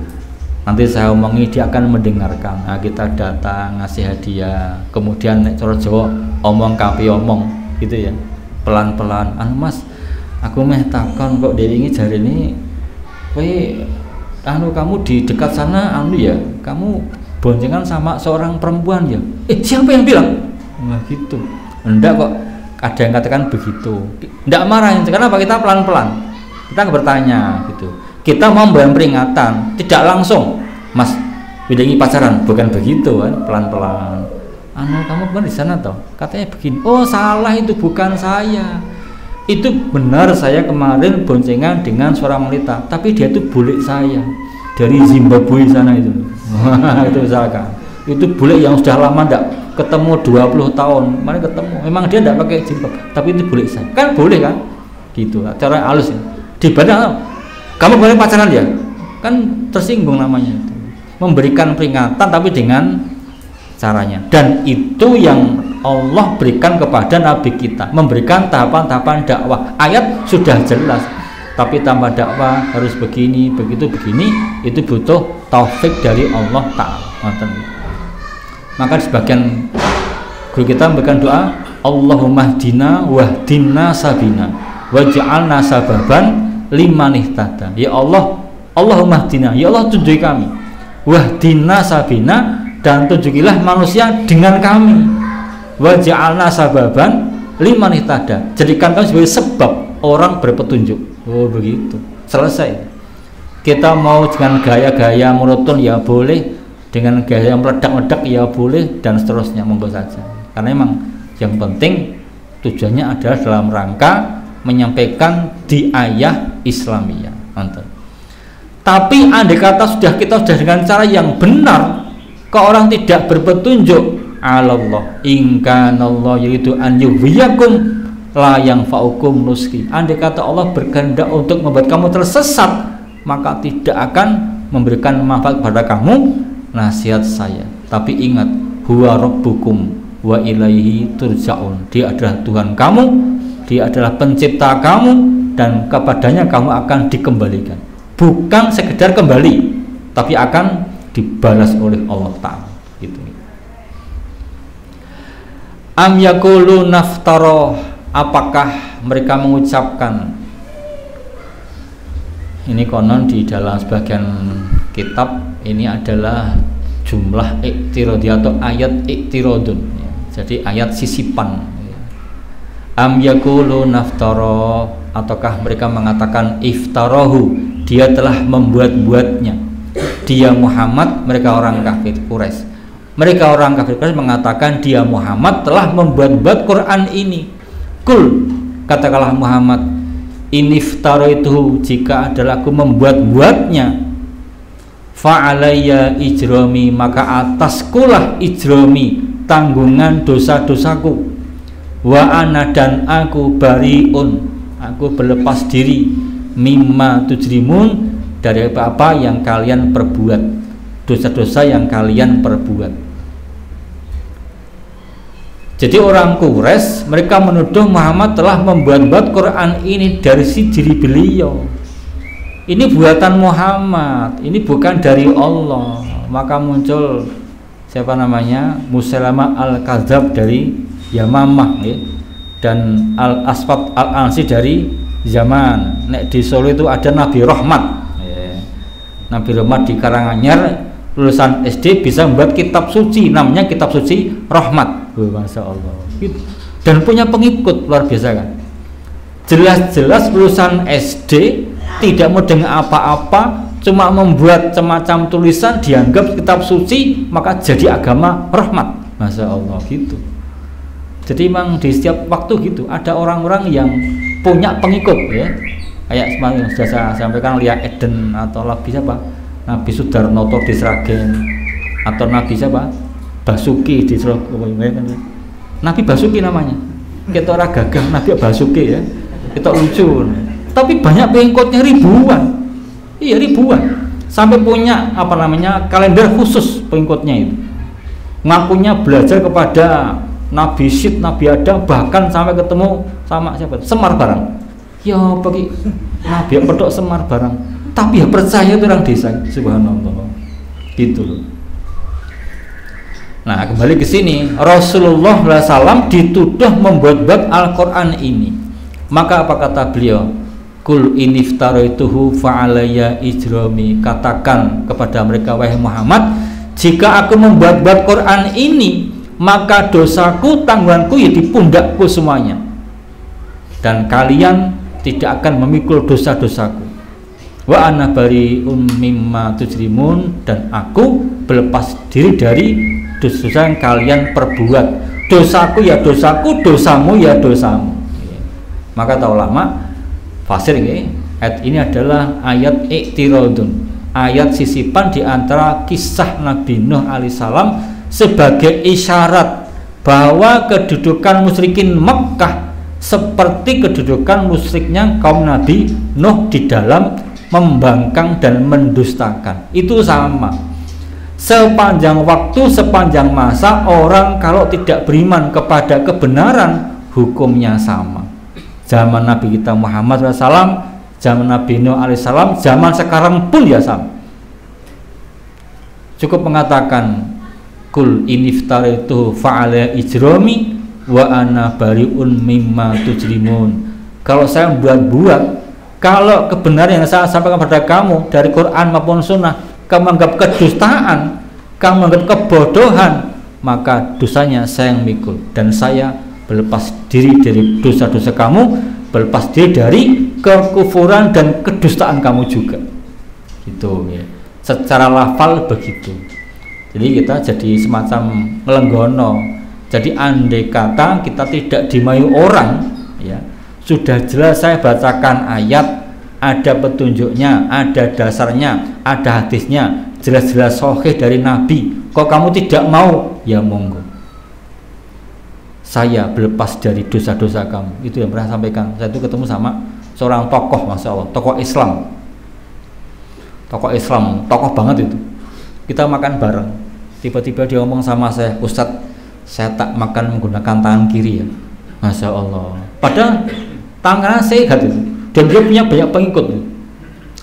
nanti saya omongi dia akan mendengarkan. Nah, kita datang ngasih hadiah, kemudian cara Jawa omong kapi omong gitu ya, pelan-pelan. Mas, Aku meh takon kok dhewe iki jarene kowe kamu di dekat sana ya, kamu boncengan sama seorang perempuan ya. Siapa yang bilang? Nah gitu. Enggak kok, ada yang katakan begitu. Enggak marah, karena apa? Kita pelan-pelan. Kita bertanya gitu. Kita mau memberikan peringatan, tidak langsung. Mas, ini pacaran, bukan begitu kan? Pelan-pelan. Kamu kemarin di sana toh? Katanya begini. Oh, salah, itu bukan saya. Itu benar, saya kemarin boncengan dengan seorang wanita, tapi dia itu bule saya dari Zimbabwe sana itu. Itu misalkan. Itu bule yang sudah lama enggak ketemu 20 tahun. Mari ketemu. Memang dia enggak pakai jilbab, tapi itu bule saya. Kan boleh kan? Gitu. Cara halus ya. Di badan kamu boleh pacaran ya? Kan tersinggung namanya itu. Memberikan peringatan tapi dengan caranya. Dan itu yang Allah berikan kepada Nabi kita, memberikan tahapan-tahapan dakwah. Ayat sudah jelas, tapi tambah dakwah harus begini, begitu, begini. Itu butuh taufik dari Allah Ta'ala. Maka di sebagian guru kita memberikan doa, Allahumma hdina wahdina sabina waj'alna sababan liman ihtada. Ya Allah, Allahumma hdina, ya Allah tunjuki kami, wahdina sabina, dan tunjukilah manusia dengan kami, waj'alna sababan liman ihtada, jadikan kami sebagai sebab orang berpetunjuk. Oh begitu, selesai. Kita mau dengan gaya-gaya monoton ya boleh, dengan gaya meledak-ledak ya boleh, dan seterusnya, monggo saja. Karena memang yang penting tujuannya adalah dalam rangka menyampaikan diayah Islamiyah. Mantap. Tapi andai kata kita sudah dengan cara yang benar, kok orang tidak berpetunjuk, Allah ingkanallah yaitu an yuhyiyakum la yang faukum nuski. Andai kata Allah berkehendak untuk membuat kamu tersesat, maka tidak akan memberikan manfaat pada kamu nasihat saya. Tapi ingat, huwa rabbukum wa ilaihi turja'un. Dia adalah Tuhan kamu, dia adalah pencipta kamu, dan kepadanya kamu akan dikembalikan. Bukan sekedar kembali, tapi akan dibalas oleh Allah Ta'ala. Gitu. Am yaqulu naftara, apakah mereka mengucapkan, ini konon di dalam sebagian kitab ini adalah jumlah iktiradi atau ayat iktiradun ya. Jadi ayat sisipan ya. Am yaqulu naftara, ataukah mereka mengatakan iftarahu, dia telah membuat-buatnya. Dia Muhammad, mereka orang kafir Quraisy. Mereka orang kafir Quraisy mengatakan dia Muhammad telah membuat-buat Quran ini. Kul, katakanlah Muhammad, iniftaraitu, jika adalah aku membuat-buatnya, fa'alayya ijrami, maka ataskulah ijrami, tanggungan dosa-dosaku, wa ana, dan aku bariun, aku berlepas diri, mimma tujrimun, dari apa yang kalian perbuat, dosa-dosa yang kalian perbuat. Jadi orang Quraisy mereka menuduh Muhammad telah membuat Quran ini dari si diri beliau. Ini buatan Muhammad, ini bukan dari Allah. Maka muncul siapa namanya, Musailamah al-Kadzab dari Yamamah ya, dan Al-Asfat al-Ansi dari Zaman. Nek di Solo itu ada Nabi Rahmat ya. Nabi Rahmat di Karanganyar, lulusan SD bisa membuat kitab suci, namanya kitab suci Rahmat. Masya Allah. Dan punya pengikut luar biasa kan. Jelas-jelas lulusan SD tidak mau dengan apa-apa, cuma membuat semacam tulisan dianggap kitab suci, maka jadi agama Rahmat. Masya Allah gitu. Jadi memang di setiap waktu gitu ada orang-orang yang punya pengikut ya. Kayak yang sudah saya sampaikan, Lia Eden, atau Nabi siapa? Nabi Sudarnoto di Sragen, atau Nabi siapa? Basuki di Sragen. Nabi Basuki namanya. Kita orang gagah, Nabi Basuki ya. Kita lucu. Tapi banyak pengikutnya ribuan. Iya ribuan. Sampai punya apa namanya, kalender khusus pengikutnya itu. Ngakunya belajar kepada Nabi Syed, Nabi Adam, bahkan sampai ketemu sama siapa? Semar Barang. Ya bagi Nabi Pedok Semar Barang. Tapi ya percaya itu orang desa. Subhanallah. Gitu loh. Nah kembali ke sini, Rasulullah SAW dituduh membuat-buat Al-Quran ini. Maka apa kata beliau? Kul iniftarituhu fa'alayya ijrami. Katakan kepada mereka, wahai Muhammad, jika aku membuat-buat Quran ini, maka dosaku, tanggunganku ya di pundakku semuanya, dan kalian tidak akan memikul dosa-dosaku. Wa ana bari'un mimma tujrimun, dan aku berlepas diri dari dosa yang kalian perbuat. Dosaku ya dosaku, dosamu ya dosamu. Maka tahu ulama fasir ini, ayat ini adalah ayat iktiradun, ayat sisipan di antara kisah Nabi Nuh alaihissalam sebagai isyarat bahwa kedudukan musyrikin Mekkah seperti kedudukan musyriknya kaum Nabi Nuh di dalam membangkang dan mendustakan. Itu sama. Sepanjang waktu, sepanjang masa, orang kalau tidak beriman kepada kebenaran, hukumnya sama. Zaman Nabi kita Muhammad SAW, zaman Nabi Nuh alaihissalam, zaman sekarang pun ya sama. Cukup mengatakan kul iniftarituhu fa'ala ijrami wa ana bari'un mimma tujrimun. Kalau saya buat-buat, kalau kebenaran yang saya sampaikan kepada kamu dari Quran maupun Sunnah, kamu anggap kedustaan, kamu anggap kebodohan, maka dosanya saya yang mikul, dan saya berlepas diri dari dosa-dosa kamu, berlepas diri dari kekufuran dan kedustaan kamu juga. Gitu ya. Secara lafal begitu. Jadi kita jadi semacam melenggono. Jadi andai kata kita tidak dimayu orang, ya, sudah jelas saya bacakan ayat, ada petunjuknya, ada dasarnya, ada hadisnya, jelas-jelas sahih dari Nabi. Kok kamu tidak mau? Ya monggo, saya berlepas dari dosa-dosa kamu. Itu yang pernah sampaikan. Saya itu ketemu sama seorang tokoh, masya Allah, tokoh Islam, tokoh banget itu. Kita makan bareng, tiba-tiba dia ngomong sama saya, Ustadz, saya tak makan menggunakan tangan kiri ya. Masya Allah, padahal tangan sehat itu, dan dia punya banyak pengikut.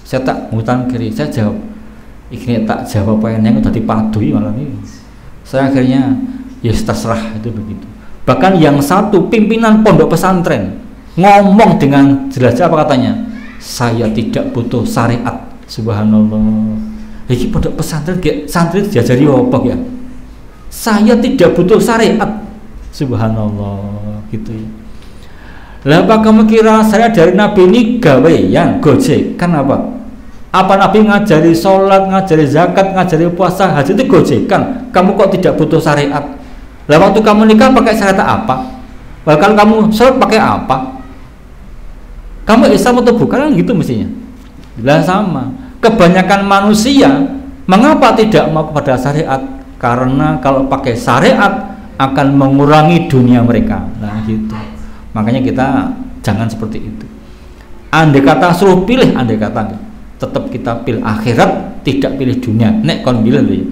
Saya tak menggunakan kiri. Saya jawab, ini tak jawab apa yang udah dipadui malam ini. Saya akhirnya ya terserah, itu begitu. Bahkan yang satu pimpinan pondok pesantren ngomong dengan jelas, apa katanya? Saya tidak butuh syariat. Subhanallah. Ini pondok pesantren santri diajari apa ya? Saya tidak butuh syariat. Subhanallah, gitu ya. Lah apa kamu kira saya dari Nabi ini gawean gojekan apa? Apa Nabi ngajari sholat, ngajari zakat, ngajari puasa, haji itu gojekan? Kamu kok tidak butuh syariat? Lah waktu kamu nikah pakai syariat apa? Bahkan kamu sholat pakai apa? Kamu Islam atau bukan? Gitu mestinya. Lah sama. Kebanyakan manusia mengapa tidak mau kepada syariat? Karena kalau pakai syariat akan mengurangi dunia mereka. Nah gitu. Makanya kita jangan seperti itu. Andai kata suruh pilih, andai kata tetap kita pilih akhirat, tidak pilih dunia. Nek kon pilih ya.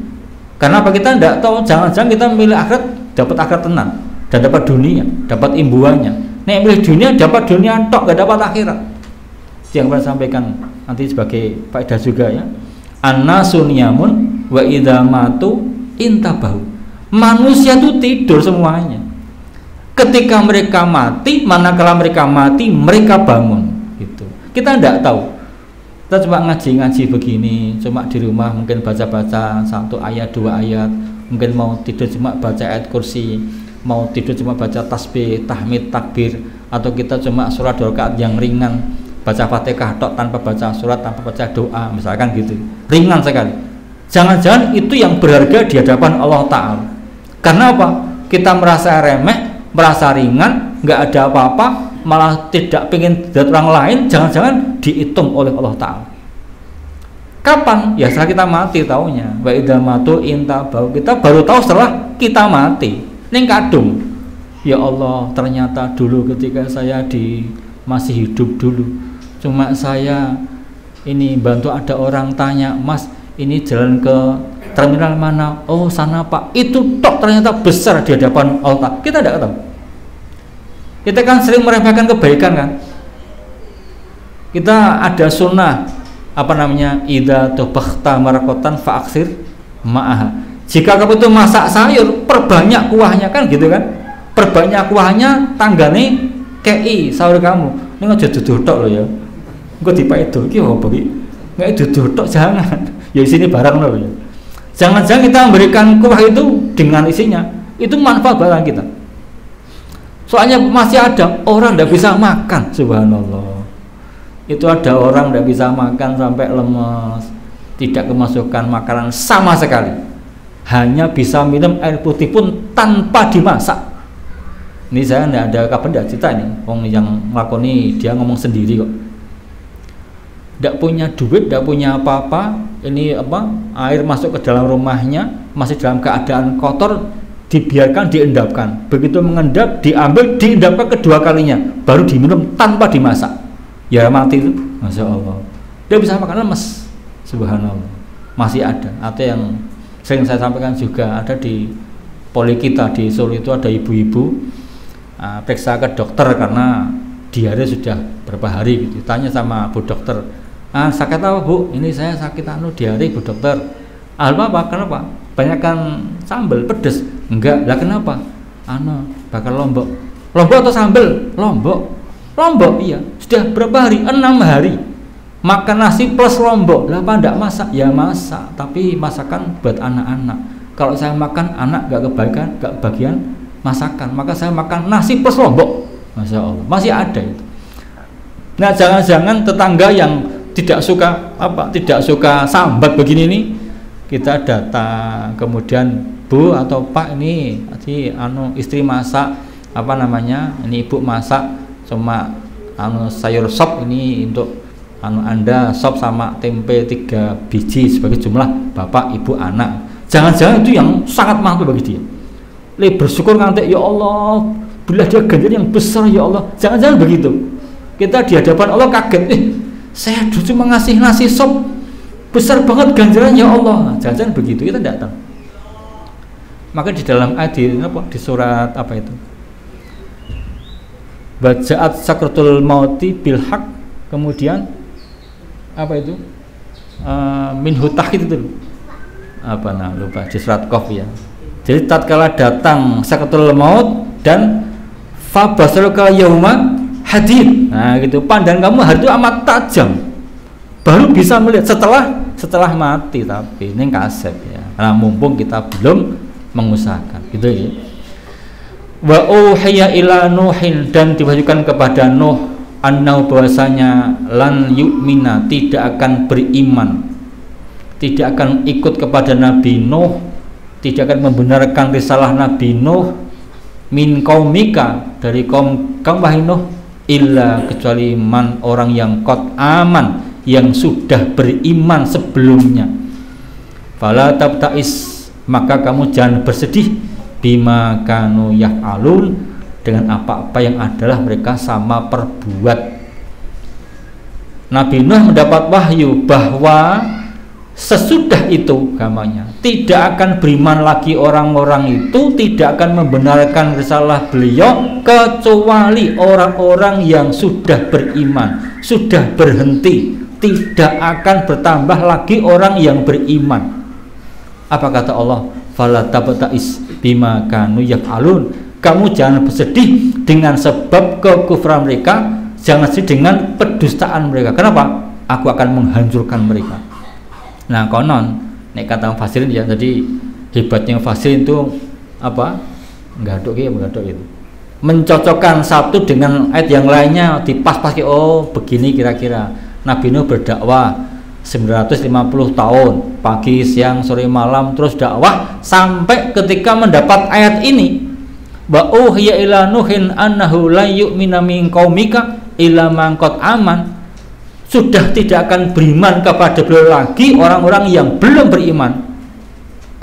Karena apa, kita tidak tahu, jangan-jangan kita milih akhirat dapat akhirat tenang dan dapat dunia, dapat imbuannya. Nek milih dunia dapat dunia tok, gak dapat akhirat. Yang pernah sampaikan nanti sebagai faedah juga ya. An-nasu niyamun wa idza matu intabahu. Manusia itu tidur semuanya. Ketika mereka mati, manakala mereka mati, mereka bangun. Gitu. Kita tidak tahu. Kita cuma ngaji-ngaji begini, cuma di rumah mungkin baca-baca satu ayat, dua ayat, mungkin mau tidur cuma baca ayat kursi, mau tidur cuma baca tasbih, tahmid, takbir, atau kita cuma surat rakaat yang ringan, baca Fatihah tok tanpa baca surat, tanpa baca doa, misalkan gitu, ringan sekali. Jangan-jangan itu yang berharga di hadapan Allah Ta'ala. Karena apa? Kita merasa remeh, merasa ringan, nggak ada apa-apa, malah tidak pengen dari orang lain, jangan-jangan dihitung oleh Allah Ta'ala. Kapan? Ya setelah kita mati taunya. Wa idza matu intabahu. Kita baru tahu setelah kita mati. Ning kadung, ya Allah, ternyata dulu ketika saya masih hidup dulu, cuma saya ini bantu ada orang tanya, Mas, ini jalan ke terminal mana? Oh sana Pak. Itu tok ternyata besar di hadapan Allah. Kita tidak tahu. Kita kan sering meremehkan kebaikan kan. Kita ada sunnah apa namanya, idza tabakhta marqatan fa'aksir ma'aha. Jika kamu itu masak sayur, perbanyak kuahnya kan gitu kan. Perbanyak kuahnya, tanggane kei sahur kamu. Ini aja duduh tok loh ya. Engko dipaedo iki opo iki? Nek duduh tok jangan. Ya isine barang loh ya. Jangan-jangan kita memberikan kuah itu dengan isinya, itu manfaat buat kita. Soalnya masih ada orang tidak bisa makan, subhanallah. Itu ada orang tidak bisa makan sampai lemes, tidak kemasukan makanan sama sekali. Hanya bisa minum air putih pun tanpa dimasak. Ini saya tidak ada kabar, tidak cerita nih. Orang yang melakoni dia ngomong sendiri kok. Tidak punya duit, tidak punya apa-apa. Ini air masuk ke dalam rumahnya masih dalam keadaan kotor, dibiarkan diendapkan. Begitu mengendap, diambil, diendapkan kedua kalinya, baru diminum tanpa dimasak. Ya mati itu, masya Allah. Dia bisa makan lemes, subhanallah. Masih ada. Atau yang sering saya sampaikan juga ada di poli kita di Solo itu ada ibu-ibu periksa ke dokter karena diare sudah berapa hari gitu. Tanya sama bu dokter, sakit apa bu? Ini saya sakit diare bu dokter. Apa? Kenapa? Banyakkan sambal pedes? Enggak. Lah kenapa? Bakal lombok. Lombok atau sambal? Lombok. Lombok iya. Sudah berapa hari? 6 hari. Makan nasi plus lombok. Lah apa enggak masak? Ya masak, tapi masakan buat anak-anak. Kalau saya makan anak enggak kebagian masakan, maka saya makan nasi plus lombok. Masya Allah. Masih ada itu. Nah, jangan-jangan tetangga yang tidak suka sambat begini nih, kita datang kemudian bu atau pak ini istri masak ini ibu masak cuma sayur sop ini untuk anda sop sama tempe 3 biji sebagai jumlah bapak ibu anak. Jangan-jangan itu yang sangat mampu bagi dia. Bersyukur ngantek ya Allah, bila dia ganjar yang besar ya Allah. Jangan-jangan begitu. Kita di hadapan Allah kaget, saya cuma ngasih nasi sop besar banget ganjaran ya Allah. Jangan-jangan begitu, kita tidak tahu. Maka di dalam ayat di surat apa itu? Baja'at sakratul mauti bil haq, kemudian apa itu? Minhu tahid itu. Lupa di surat Qaf ya. Jadi tatkala datang sakratul maut dan fa basaruka yauma hadid. Nah, gitu. Pandangan kamu hari itu amat tajam. Baru bisa melihat setelah mati, tapi ini kasep ya. Nah, mumpung kita belum mengusahakan, gitu ya. Wa uhiya ila Nuhin, dan diwahyukan kepada Nuh annau bahwasanya lan yu'mina, tidak akan beriman, tidak akan ikut kepada Nabi Nuh, tidak akan membenarkan risalah Nabi Nuh min qaumika, dari kaum wahai Nuh, illa kecuali man, orang yang qad aman, yang sudah beriman sebelumnya. Fala tabtais, maka kamu jangan bersedih, bima kanu yaf'alun, dengan apa-apa yang adalah mereka sama perbuat. Nabi Nuh mendapat wahyu bahwa sesudah itu gamanya tidak akan beriman lagi orang-orang itu, tidak akan membenarkan risalah beliau kecuali orang-orang yang sudah beriman, sudah berhenti, tidak akan bertambah lagi orang yang beriman. Apa kata Allah? Fala tabtais bima kanu yaf'alun, kamu jangan bersedih dengan sebab kekufuran mereka, jangan sedih dengan pedustaan mereka. Kenapa? Aku akan menghancurkan mereka. Nah, konon nek kata fasirin ya, jadi hebatnya fasirin itu apa? Nggaduk itu. Mencocokkan satu dengan ayat yang lainnya, dipas-pas begini kira-kira. Nabi Nuh berdakwah 950 tahun, pagi, siang, sore, malam, terus dakwah sampai ketika mendapat ayat ini. Wa uhiya ila Nuhin annahu la yu'mina min qaumika illa man qad aman. Sudah tidak akan beriman kepada beliau lagi orang-orang yang belum beriman,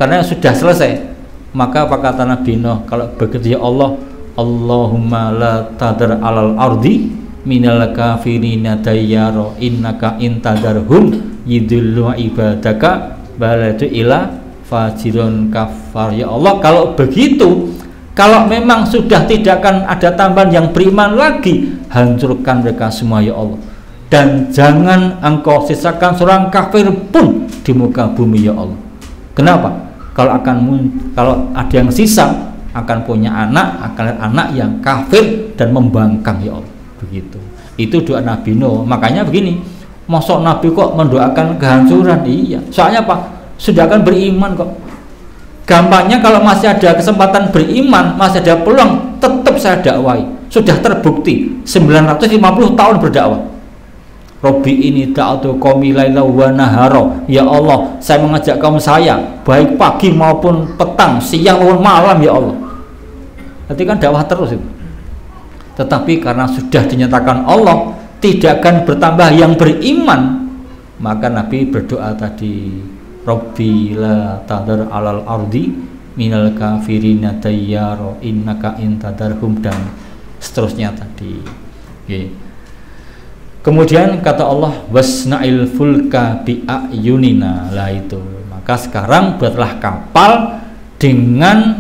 karena sudah selesai. Maka apa kata Nabi Nuh? Kalau begitu ya Allah, Allahumma la tadar alal ardi minal kafirina dayyara innaka intadarhum yidullu ibadaka balatu ila fajirun kafar. Ya Allah, kalau begitu, kalau memang sudah tidak akan ada tambahan yang beriman lagi, hancurkan mereka semua ya Allah, dan jangan engkau sisakan seorang kafir pun di muka bumi ya Allah. Kenapa? Kalau ada yang sisa, akan punya anak, akan anak yang kafir dan membangkang ya Allah. Begitu. Itu doa Nabi Nuh. Makanya begini, mosok Nabi kok mendoakan kehancuran? Iya. Soalnya apa? Sudah akan beriman kok. Gampangnya kalau masih ada kesempatan beriman, masih ada peluang, tetap saya dakwai. Sudah terbukti 950 tahun berdakwah. Robbi ini ta'atu qaumi laila wa nahara. Ya Allah, saya mengajak kaum saya baik pagi maupun petang, siang maupun malam ya Allah. Berarti kan dakwah terus itu. Tetapi karena sudah dinyatakan Allah tidak akan bertambah yang beriman, maka Nabi berdoa tadi, Rabbi la tadar alal ardi minal kafirina tayyaro innaka intadarhum, dan seterusnya tadi. Okay. Kemudian kata Allah, wasna'il fulka bi'ayunina. Lah itu, maka sekarang buatlah kapal dengan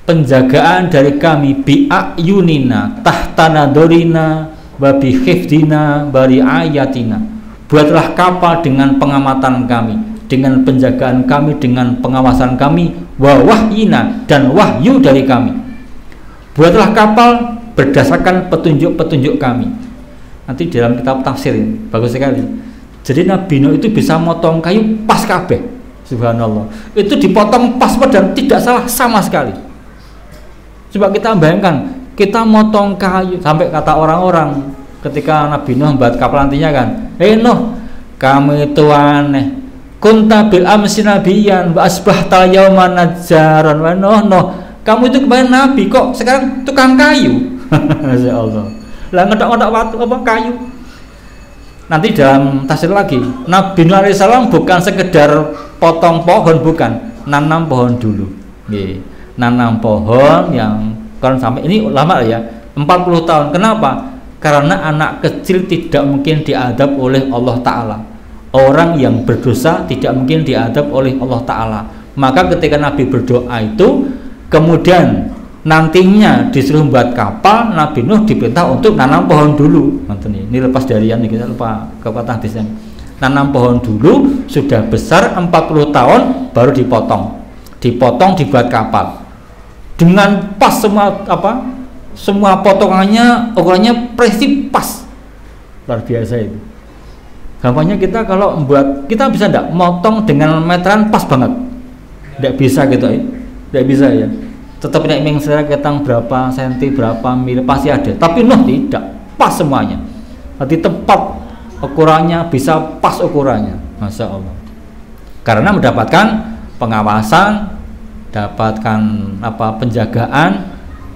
penjagaan dari kami, bi'ayunina tahtana dorina babi khifdina bari ayatina. Buatlah kapal dengan pengamatan kami, dengan penjagaan kami, dengan pengawasan kami, wa wahyina, dan wahyu dari kami. Buatlah kapal berdasarkan petunjuk-petunjuk kami. Nanti dalam kitab tafsir ini bagus sekali. Jadi Nabi Nuh itu bisa motong kayu pas kabeh. Subhanallah. Itu dipotong pas dan tidak salah sama sekali. Coba kita bayangkan, kita motong kayu sampai kata orang-orang ketika Nabi Nuh membuat kapal nantinya kan, Nuh, kamu itu aneh. Kunta bil amsi nabiyan wa asbahtal yauma najjaran wa Nuh, kamu itu kemarin nabi kok sekarang tukang kayu. Masya Allah. Lah ngedok-ngedok batu apa kayu. Nanti dalam tafsir lagi, Nabi Nuh alaihissalam bukan sekedar potong pohon, bukan, nanam pohon dulu. Nggih. Nanam pohon yang kan sampai ini lama ya, 40 tahun. Kenapa? Karena anak kecil tidak mungkin diadab oleh Allah Ta'ala. Orang yang berdosa tidak mungkin diadab oleh Allah Ta'ala. Maka ketika Nabi berdoa itu, kemudian nantinya disuruh buat kapal, Nabi Nuh diperintah untuk nanam pohon dulu. Ini lepas dari yang kita lupa kekuatan hadisnya. Nanam pohon dulu, sudah besar 40 tahun baru dipotong dibuat kapal dengan pas semua potongannya, ukurannya precis pas. Luar biasa itu. Gampangnya kita kalau membuat, kita bisa enggak motong dengan meteran pas banget? Enggak bisa gitu ya. Enggak bisa ya. Tetap tidak mengserak ketang berapa senti, berapa mil, pasti ada. Tapi Nuh tidak, pas semuanya. Berarti tepat ukurannya, bisa pas ukurannya. Masya Allah. Karena mendapatkan pengawasan, dapatkan penjagaan,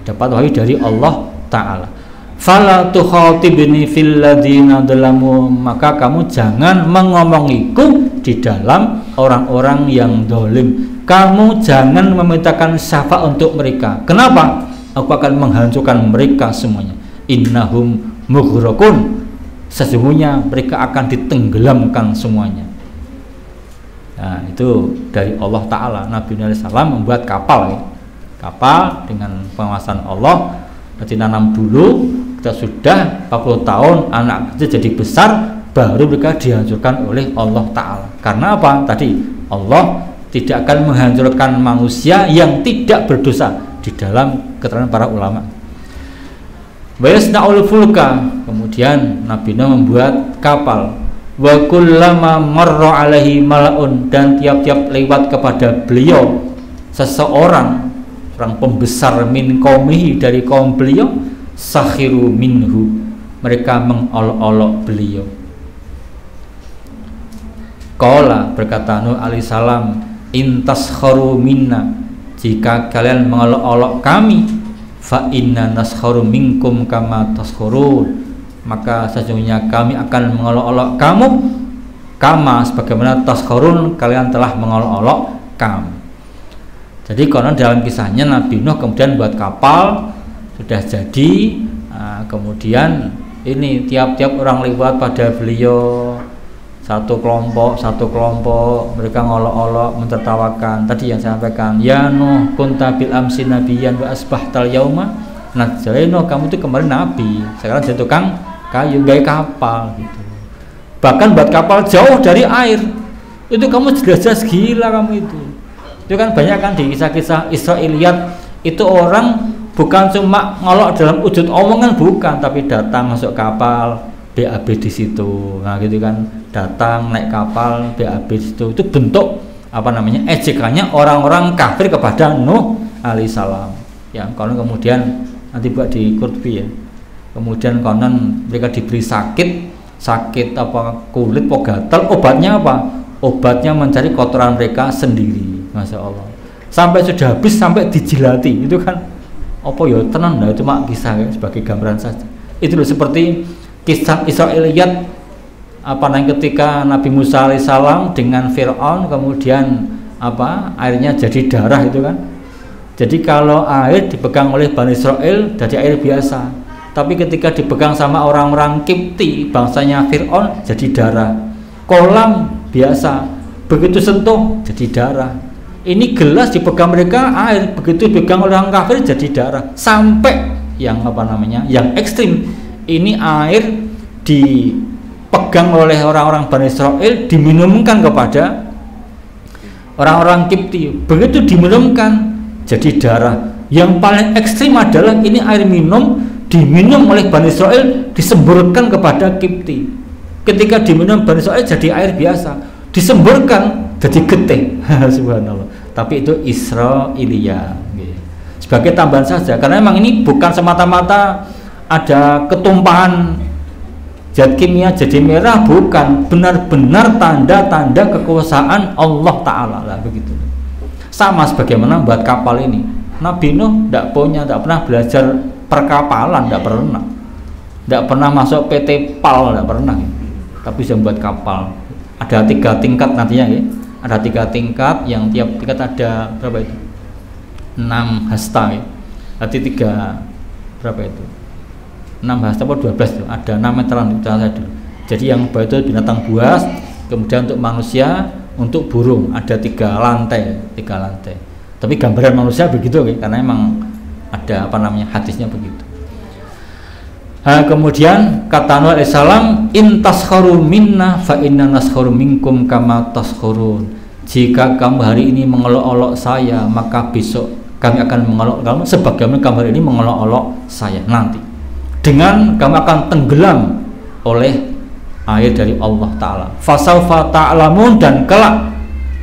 dapat wahyu dari Allah Ta'ala. Fala tukhatibni fil ladzina dzalamu, maka kamu jangan mengomongiku di dalam orang-orang yang zalim. Kamu jangan memintakan syafaat untuk mereka. Kenapa? Aku akan menghancurkan mereka semuanya. Innahum mughraqun, sesungguhnya mereka akan ditenggelamkan semuanya. Nah, itu dari Allah Ta'ala. Nabi Nuh alaihissalam membuat kapal ya. Kapal dengan pengawasan Allah. Nanti nanam dulu, kita sudah 40 tahun anak kecil jadi besar, baru mereka dihancurkan oleh Allah Ta'ala. Karena apa? Tadi Allah tidak akan menghancurkan manusia yang tidak berdosa, di dalam keterangan para ulama. Wa yasna'ul fulka, kemudian Nabi Nuh membuat kapal. Wa kullama marra alaihi mala'un, dan tiap-tiap lewat kepada beliau seseorang, orang pembesar min qaumihi, dari kaum beliau, sakhiru minhu, mereka mengolok-olok beliau. Qala, berkata Nuh alaihissalam, intaskharu minna, jika kalian mengolok-olok kami, fa inna naskharu minkum kama taskhurun, maka sesungguhnya kami akan mengolok-olok kamu kama sebagaimana taskhurun, kalian telah mengolok-olok kami. Jadi konon dalam kisahnya Nabi Nuh kemudian buat kapal, sudah jadi, kemudian ini tiap-tiap orang lewat pada beliau, satu kelompok mereka ngolok-olok, mentertawakan. Tadi yang saya sampaikan, ya Nuh kunta bil amsi nabiyan wa asbahtal yauma najjarin. Nuh, kamu itu kemarin nabi, sekarang jadi tukang kayu, gaya kapal gitu. Bahkan buat kapal jauh dari air, itu kamu jelas-jelas gila kamu itu. Itu kan banyak kan di kisah-kisah Israiliyat, Itu orang bukan cuma ngolok dalam wujud omongan, bukan, tapi datang masuk kapal, BAB di situ. Nah gitu kan, datang naik kapal, BAB di situ. Itu bentuk apa namanya? Ejekannya orang-orang kafir kepada Nuh alaihissalam. Ya, konon kemudian nanti buat di Qurtubi ya. Kemudian konon mereka diberi sakit apa kulit, gatal, obatnya apa? Obatnya mencari kotoran mereka sendiri. Masya Allah. Sampai sudah habis, sampai dijilati. Itu kan apa ya, tenang, nah, cuma kisah ya, sebagai gambaran saja. Itu loh, seperti kisah Israiliyat apa namanya, ketika Nabi Musa alaihissalam dengan Fir'aun, kemudian apa airnya jadi darah itu kan. Jadi kalau air dipegang oleh Bani Israel jadi air biasa, tapi ketika dipegang sama orang-orang Kipti, bangsanya Fir'aun, jadi darah. Kolam biasa, begitu sentuh jadi darah. Ini gelas dipegang mereka air, begitu dipegang orang kafir jadi darah. Sampai yang apa namanya, yang ekstrim, ini air dipegang oleh orang-orang Bani Israel, diminumkan kepada orang-orang Kipti, begitu diminumkan jadi darah. Yang paling ekstrim adalah ini air minum diminum oleh Bani Israel, disemburkan kepada Kipti. Ketika diminum Bani Israel jadi air biasa, disemburkan jadi getih. Subhanallah. Tapi itu Israiliyah. Sebagai tambahan saja, karena memang ini bukan semata-mata ada ketumpahan zat kimia jadi merah, bukan, benar-benar tanda-tanda kekuasaan Allah Ta'ala lah, begitu. Sama sebagaimana buat kapal ini, Nabi Nuh tidak pernah belajar perkapalan, tidak pernah masuk PT PAL, tidak pernah, tapi bisa buat kapal. Ada 3 tingkat nantinya ya. Ada 3 tingkat, yang tiap tingkat ada berapa itu? 6 hasta ya. Berarti 3 berapa itu? 6 hasta atau 12 itu. Ada 6 meteran itu dulu. Jadi yang bawah itu binatang buas, kemudian untuk manusia, untuk burung ada 3 lantai. Tapi gambaran manusia begitu ya, karena emang ada apa namanya, hadisnya begitu. Kemudian kata Nuh alaihissalam, in taskharu minna fa inna naskharu minkum kama taskhurun. Jika kamu hari ini mengolok-olok saya, maka besok kami akan mengolok kamu sebagaimana kamu hari ini mengolok-olok saya nanti. Dengan kamu akan tenggelam oleh air dari Allah Ta'ala. Fasaufa ta'lamun, dan kelak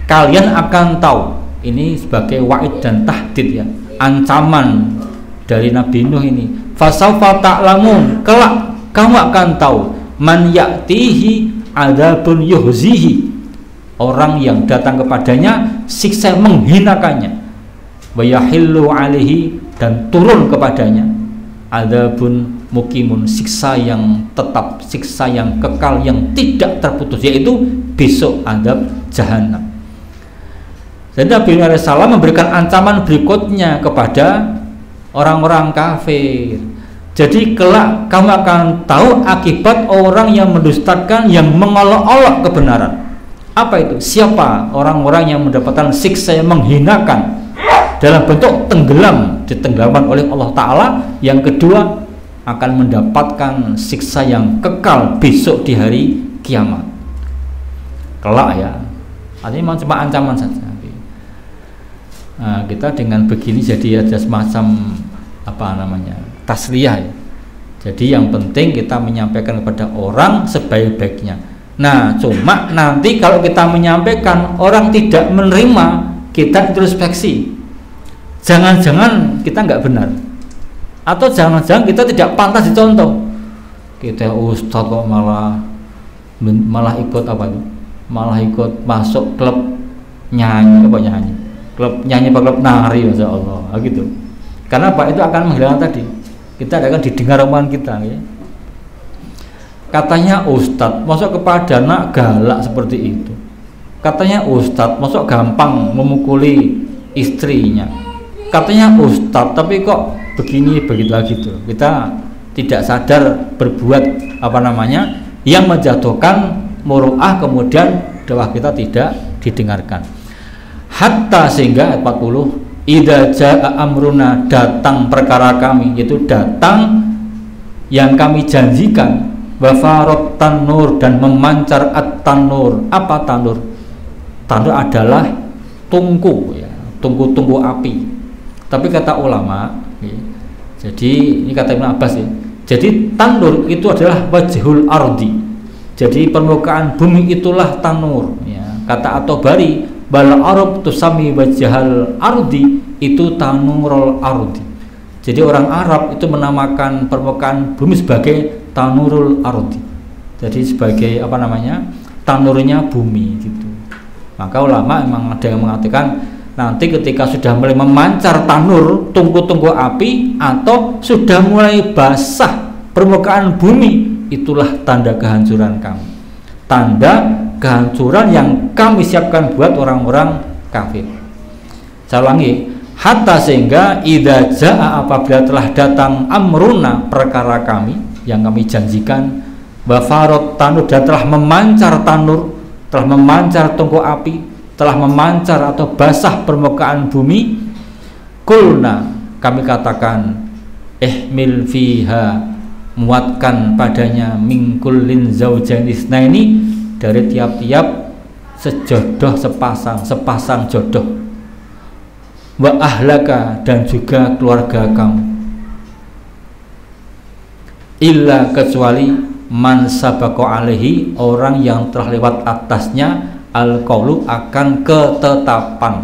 kalian akan tahu. Ini sebagai wa'id dan tahdid ya, ancaman dari Nabi Nuh ini. Fasaufa ta'lamun, kelak kamu akan tahu, man ya'tihi adzabun yuhzihi, orang yang datang kepadanya siksa menghinakannya, wa yahillu alaihi, dan turun kepadanya adzabun mukimun, siksa yang tetap, siksa yang kekal, yang tidak terputus, yaitu besok azab jahanam. Jadi Nabi Nuh alaihissalam memberikan ancaman berikutnya kepada orang-orang kafir. Jadi kelak kamu akan tahu akibat orang yang mendustakan, yang mengolok-olok kebenaran. Apa itu? Siapa orang-orang yang mendapatkan siksa yang menghinakan dalam bentuk tenggelam, ditenggelamkan oleh Allah Ta'ala. Yang kedua, akan mendapatkan siksa yang kekal besok di hari kiamat. Kelak ya, artinya cuma ancaman saja. Nah, kita dengan begini jadi ada semacam apa namanya, tasliyah ya. Jadi yang penting kita menyampaikan kepada orang sebaik-baiknya. Nah, cuma nanti kalau kita menyampaikan orang tidak menerima, kita introspeksi. Jangan-jangan kita nggak benar, atau jangan-jangan kita tidak pantas dicontoh. Kita ustadz kok malah ikut apa itu? Malah ikut masuk klub nyanyi, klub nyanyi, klub nari, masya Allah, gitu. Karena apa? Itu akan menghilangkan tadi, kita akan didengar omongan kita ya. Katanya ustadz, masuk kepada anak galak seperti itu. Katanya ustadz, masuk gampang memukuli istrinya. Katanya ustadz, tapi kok begini begitu lagi tuh. Kita tidak sadar berbuat apa namanya, yang menjatuhkan muru'ah, kemudian dakwah kita tidak didengarkan. Hatta sehingga ayat 40, idza jaa amruna, datang perkara kami, yaitu datang yang kami janjikan, wa farat tanur, dan memancar at-tanur. Apa tanur? Tanur adalah tungku ya, tungku-tungku api. Tapi kata ulama, jadi ini kata Ibnu Abbas ya, jadi tanur itu adalah wajhul ardi, jadi permukaan bumi itulah tanur ya. Kata At-Tabari, bal arab tusami wajhal ardi, itu tanurul ardi. Jadi orang Arab itu menamakan permukaan bumi sebagai tanurul ardi. Jadi sebagai apa namanya? Tanurnya bumi gitu. Maka ulama memang ada yang mengatakan nanti ketika sudah mulai memancar tanur, tungku-tungku api, atau sudah mulai basah permukaan bumi, itulah tanda kehancuran kamu. Tanda kehancuran yang kami siapkan buat orang-orang kafir. Saya ulangi, hatta sehingga idza jaa, apabila telah datang amruna, perkara kami yang kami janjikan, wa farot tanur, dan telah memancar tanur, telah memancar tungku api, telah memancar atau basah permukaan bumi, kulna, kami katakan, ihmil fiha, muatkan padanya, min kullin zaujain isnaini, dari tiap-tiap sejodoh sepasang jodoh, wa ahlaka, dan juga keluarga kamu, illa, kecuali man sabaqo alaihi, orang yang telah lewat atasnya al-qaulu, akan ketetapan,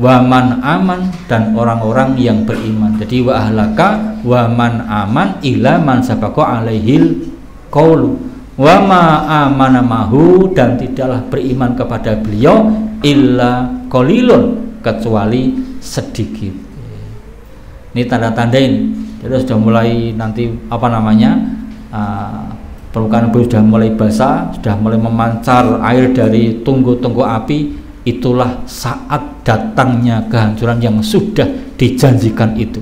wa man aman, dan orang-orang yang beriman. Jadi wa ahlaka wa man aman illa man sabaqo alaihil qaulu, wa ma amana mahu, dan tidaklah beriman kepada beliau illa qalilun, kecuali sedikit. Ini tanda-tanda ini. Jadi sudah mulai nanti apa namanya, permukaan bumi sudah mulai basah, sudah mulai memancar air dari tungku-tungku api. Itulah saat datangnya kehancuran yang sudah dijanjikan itu.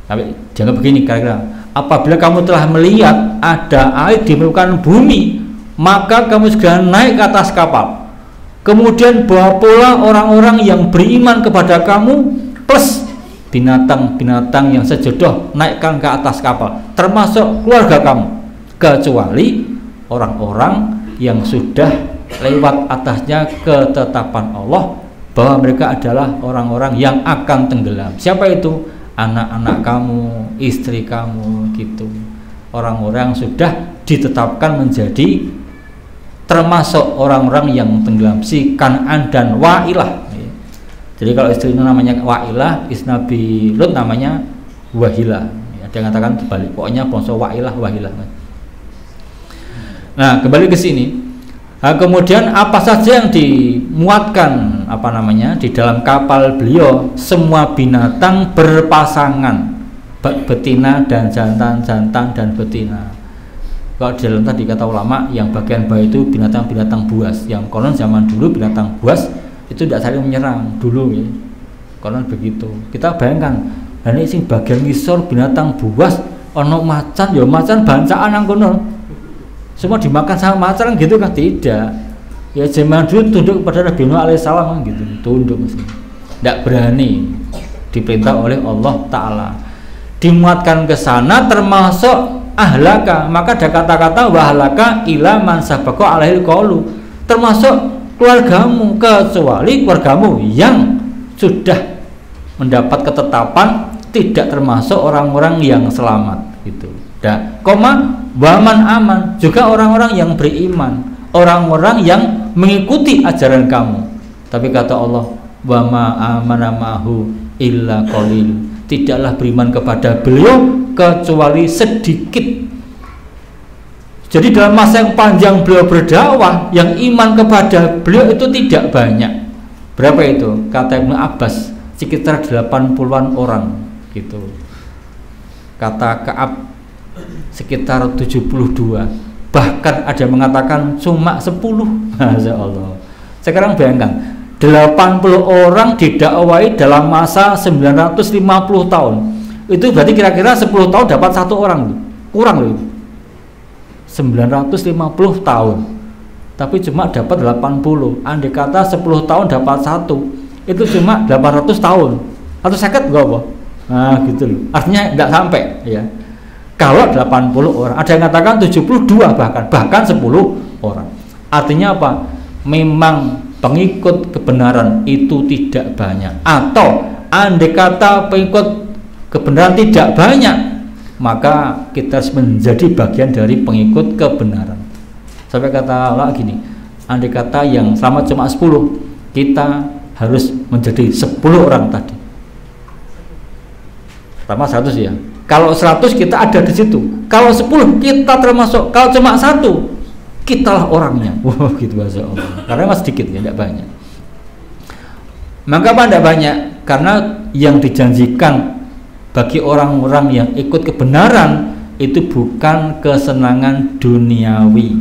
Tapi jangan begini, kira-kira apabila kamu telah melihat ada air di permukaan bumi, maka kamu segera naik ke atas kapal. Kemudian bawa pula orang-orang yang beriman kepada kamu, plus binatang-binatang yang sejodoh, naikkan ke atas kapal, termasuk keluarga kamu, kecuali orang-orang yang sudah lewat atasnya ketetapan Allah bahwa mereka adalah orang-orang yang akan tenggelam. Siapa itu? Anak-anak kamu, istri kamu gitu. Orang-orang sudah ditetapkan menjadi termasuk orang-orang yang tenggelam, si Kan'an dan Wa'ilah. Jadi kalau istri itu namanya Wa'ilah, istri Nabi Lut namanya Wahilah. Ada yang mengatakan terbalik, pokoknya bangsa Wa'ilah, Wahilah. Nah, kembali ke sini. Nah, kemudian apa saja yang dimuatkan apa namanya di dalam kapal beliau? Semua binatang berpasangan, betina dan jantan, jantan dan betina. Kalau di dalam tadi kata ulama, yang bagian bawah itu binatang-binatang buas, yang konon zaman dulu binatang buas itu tidak saling menyerang dulu ya. Konon begitu. Kita bayangkan, ini sing bagian ngisor binatang buas, ono macan, ya macan bancaan nang kono. Semua dimakan sama macan gitu kan? Tidak. Ya zaman dulu tunduk kepada Nabi Nuh alaihissalam kan gitu, tunduk mesti. Tidak berani diperintah oleh Allah Ta'ala. Dimuatkan ke sana termasuk ahlaka, maka ada kata-kata wahlaka ila man sabaqa alaihil qaulu, termasuk keluargamu, kecuali keluargamu yang sudah mendapat ketetapan, tidak termasuk orang-orang yang selamat gitu. Dan koma waman aman, juga orang-orang yang beriman, orang-orang yang mengikuti ajaran kamu. Tapi kata Allah, wama amana mahu illa qalil, tidaklah beriman kepada beliau kecuali sedikit. Jadi dalam masa yang panjang beliau berdakwah, yang iman kepada beliau itu tidak banyak. Berapa itu? Kata Ibnu Abbas, sekitar 80-an orang gitu. Kata Ka'ab, sekitar 72. Bahkan ada yang mengatakan cuma 10. Masya Allah. Sekarang bayangkan, 80 orang didakwai dalam masa 950 tahun. Itu berarti kira-kira 10 tahun dapat 1 orang. Kurang loh. 950 tahun. Tapi cuma dapat 80. Andai kata 10 tahun dapat 1, itu cuma 800 tahun. Atau 50 enggak apa? Nah, gitu loh. Artinya enggak sampai ya. Kalau 80 orang, ada yang mengatakan 72 bahkan 10 orang. Artinya apa? Memang pengikut kebenaran itu tidak banyak, atau andai kata pengikut kebenaran tidak banyak, maka kita harus menjadi bagian dari pengikut kebenaran. Sampai kata Allah gini, andai kata yang selamat cuma 10, kita harus menjadi 10 orang tadi. Pertama 100 ya. Kalau 100 kita ada di situ. Kalau 10 kita termasuk. Kalau cuma 1, kitalah orangnya. Wah, gitu bahasa Allah. Karena masih sedikit ya, tidak banyak. Maka apa tidak banyak? Karena yang dijanjikan bagi orang-orang yang ikut kebenaran itu bukan kesenangan duniawi,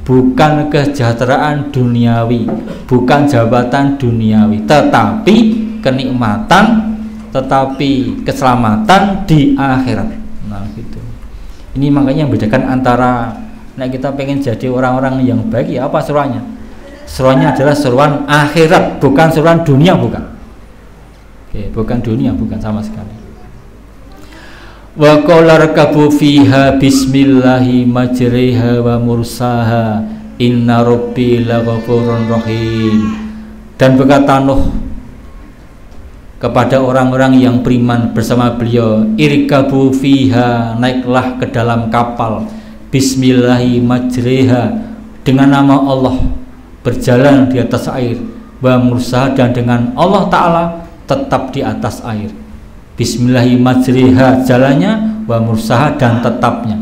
bukan kesejahteraan duniawi, bukan jabatan duniawi, tetapi kenikmatan, tetapi keselamatan di akhirat. Nah gitu. Ini makanya yang membedakan antara kita pengen jadi orang-orang yang baik, ya apa seruannya? Seruannya adalah seruan akhirat, bukan seruan dunia, bukan. Oke, bukan dunia, bukan sama sekali. Wa qala rakabu fiha bismillahi majriha wa mursaha inna rabbi laghafurur rahim. Dan berkata Nuh kepada orang-orang yang beriman bersama beliau, irkabu fiha, naiklah ke dalam kapal, bismillahi majriha, dengan nama Allah berjalan di atas air, wa mursaha, dan dengan Allah Ta'ala tetap di atas air. Bismillahi majriha jalannya, wa mursaha dan tetapnya.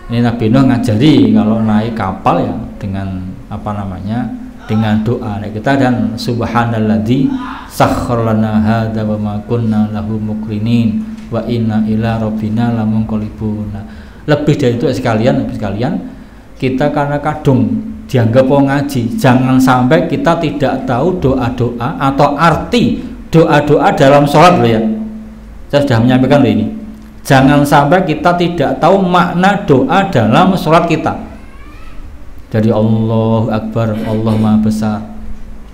Ini Nabi Nuh ngajari kalau naik kapal ya dengan apa namanya, dengan doa kita, dan subhanalladzi sakhkhara lana hadza wa ma kunna lahu muqrinin wa inna ila rabbina lamunqalibun. Lebih dari itu sekalian kita karena kadung dianggap mau ngaji, jangan sampai kita tidak tahu doa-doa atau arti doa-doa dalam sholat loh ya. Saya sudah menyampaikan loh ini. Jangan sampai kita tidak tahu makna doa dalam sholat kita. Dari Allahu Akbar, Allah Maha Besar.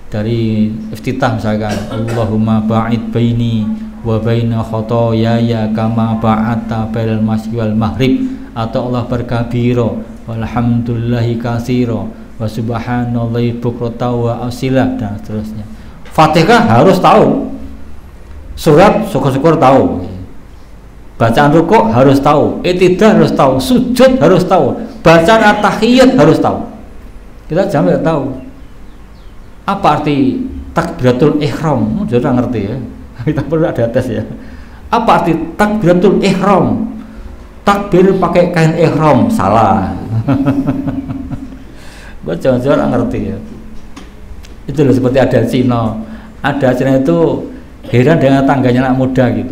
Dari iftitah misalkan, Allahumma ba'id baini wa baina khotoyaya kama ba'atta bainal masyriqi wal maghrib, atau Allah berkabiro walhamdulillahi katsira wa subhanallahi bukratan wa asila, dan seterusnya. Fatihah harus tahu, surat syukur-syukur tahu, bacaan rukuk harus tahu, i'tidal harus tahu, sujud harus tahu, bacaan at-tahiyyat harus tahu. Kita jangan tidak tahu apa arti takbiratul ihram, sudah ngerti ya. Kita perlu ada tes ya. Apa arti takbiratul ihram? Takbir pakai kain ihram, salah. Gue jangan-jangan ngerti ya. Itu loh, seperti ada Cina itu heran dengan tangganya anak muda gitu.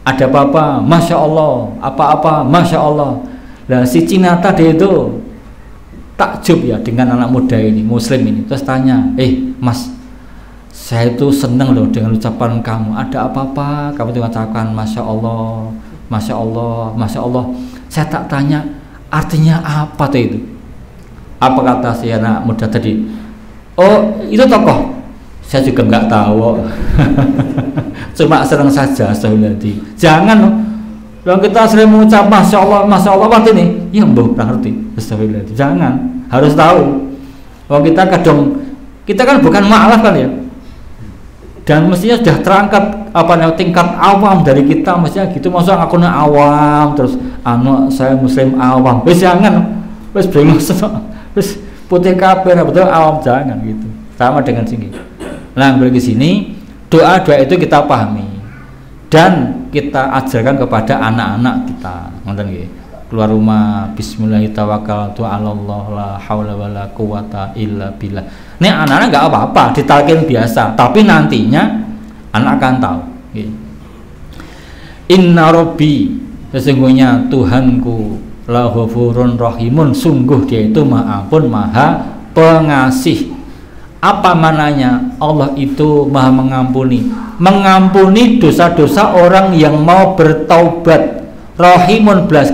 Ada apa-apa, masya Allah, apa-apa, masya Allah. Nah si Cina tadi itu takjub ya dengan anak muda ini, muslim ini. Terus tanya, mas, saya itu seneng loh dengan ucapan kamu. Ada apa-apa? Kamu itu ucapkan masya Allah, masya Allah, masya Allah. Saya tak tanya artinya apa tuh itu? Apa kata si anak muda tadi? Oh, itu tokoh. Saya juga nggak tahu. Cuma senang saja, Astagfirullahaladzim. Jangan loh, kita sering mengucap masya Allah waktu ini, ya mbak ngerti. Astagfirullahaladzim. Jangan, harus tahu. Kalau kita kadang, kita kan bukan ma'alaf kan ya. Dan mestinya sudah terangkat apa namanya tingkat awam dari kita, mestinya gitu. Masa akunnya awam terus saya muslim awam. Wis jangan, wis bingung semua. Wis putih kabeh betul awam, jangan gitu. Sama dengan sini. Nah, bagi sini doa-doa itu kita pahami dan kita ajarkan kepada anak-anak kita. Ngoten nggih. Keluar rumah bismillahirrahmanirrahim, Allah la haula wala quwata illa billah. Ini anak-anak enggak apa-apa, ditalkin biasa, tapi nantinya anak akan tahu. Inna rabbi, sesungguhnya Tuhanku, la ghafurun rahimun, sungguh dia itu maha ampun, maha pengasih. Apa mananya? Allah itu maha mengampuni dosa-dosa orang yang mau bertaubat. Rahimun, belas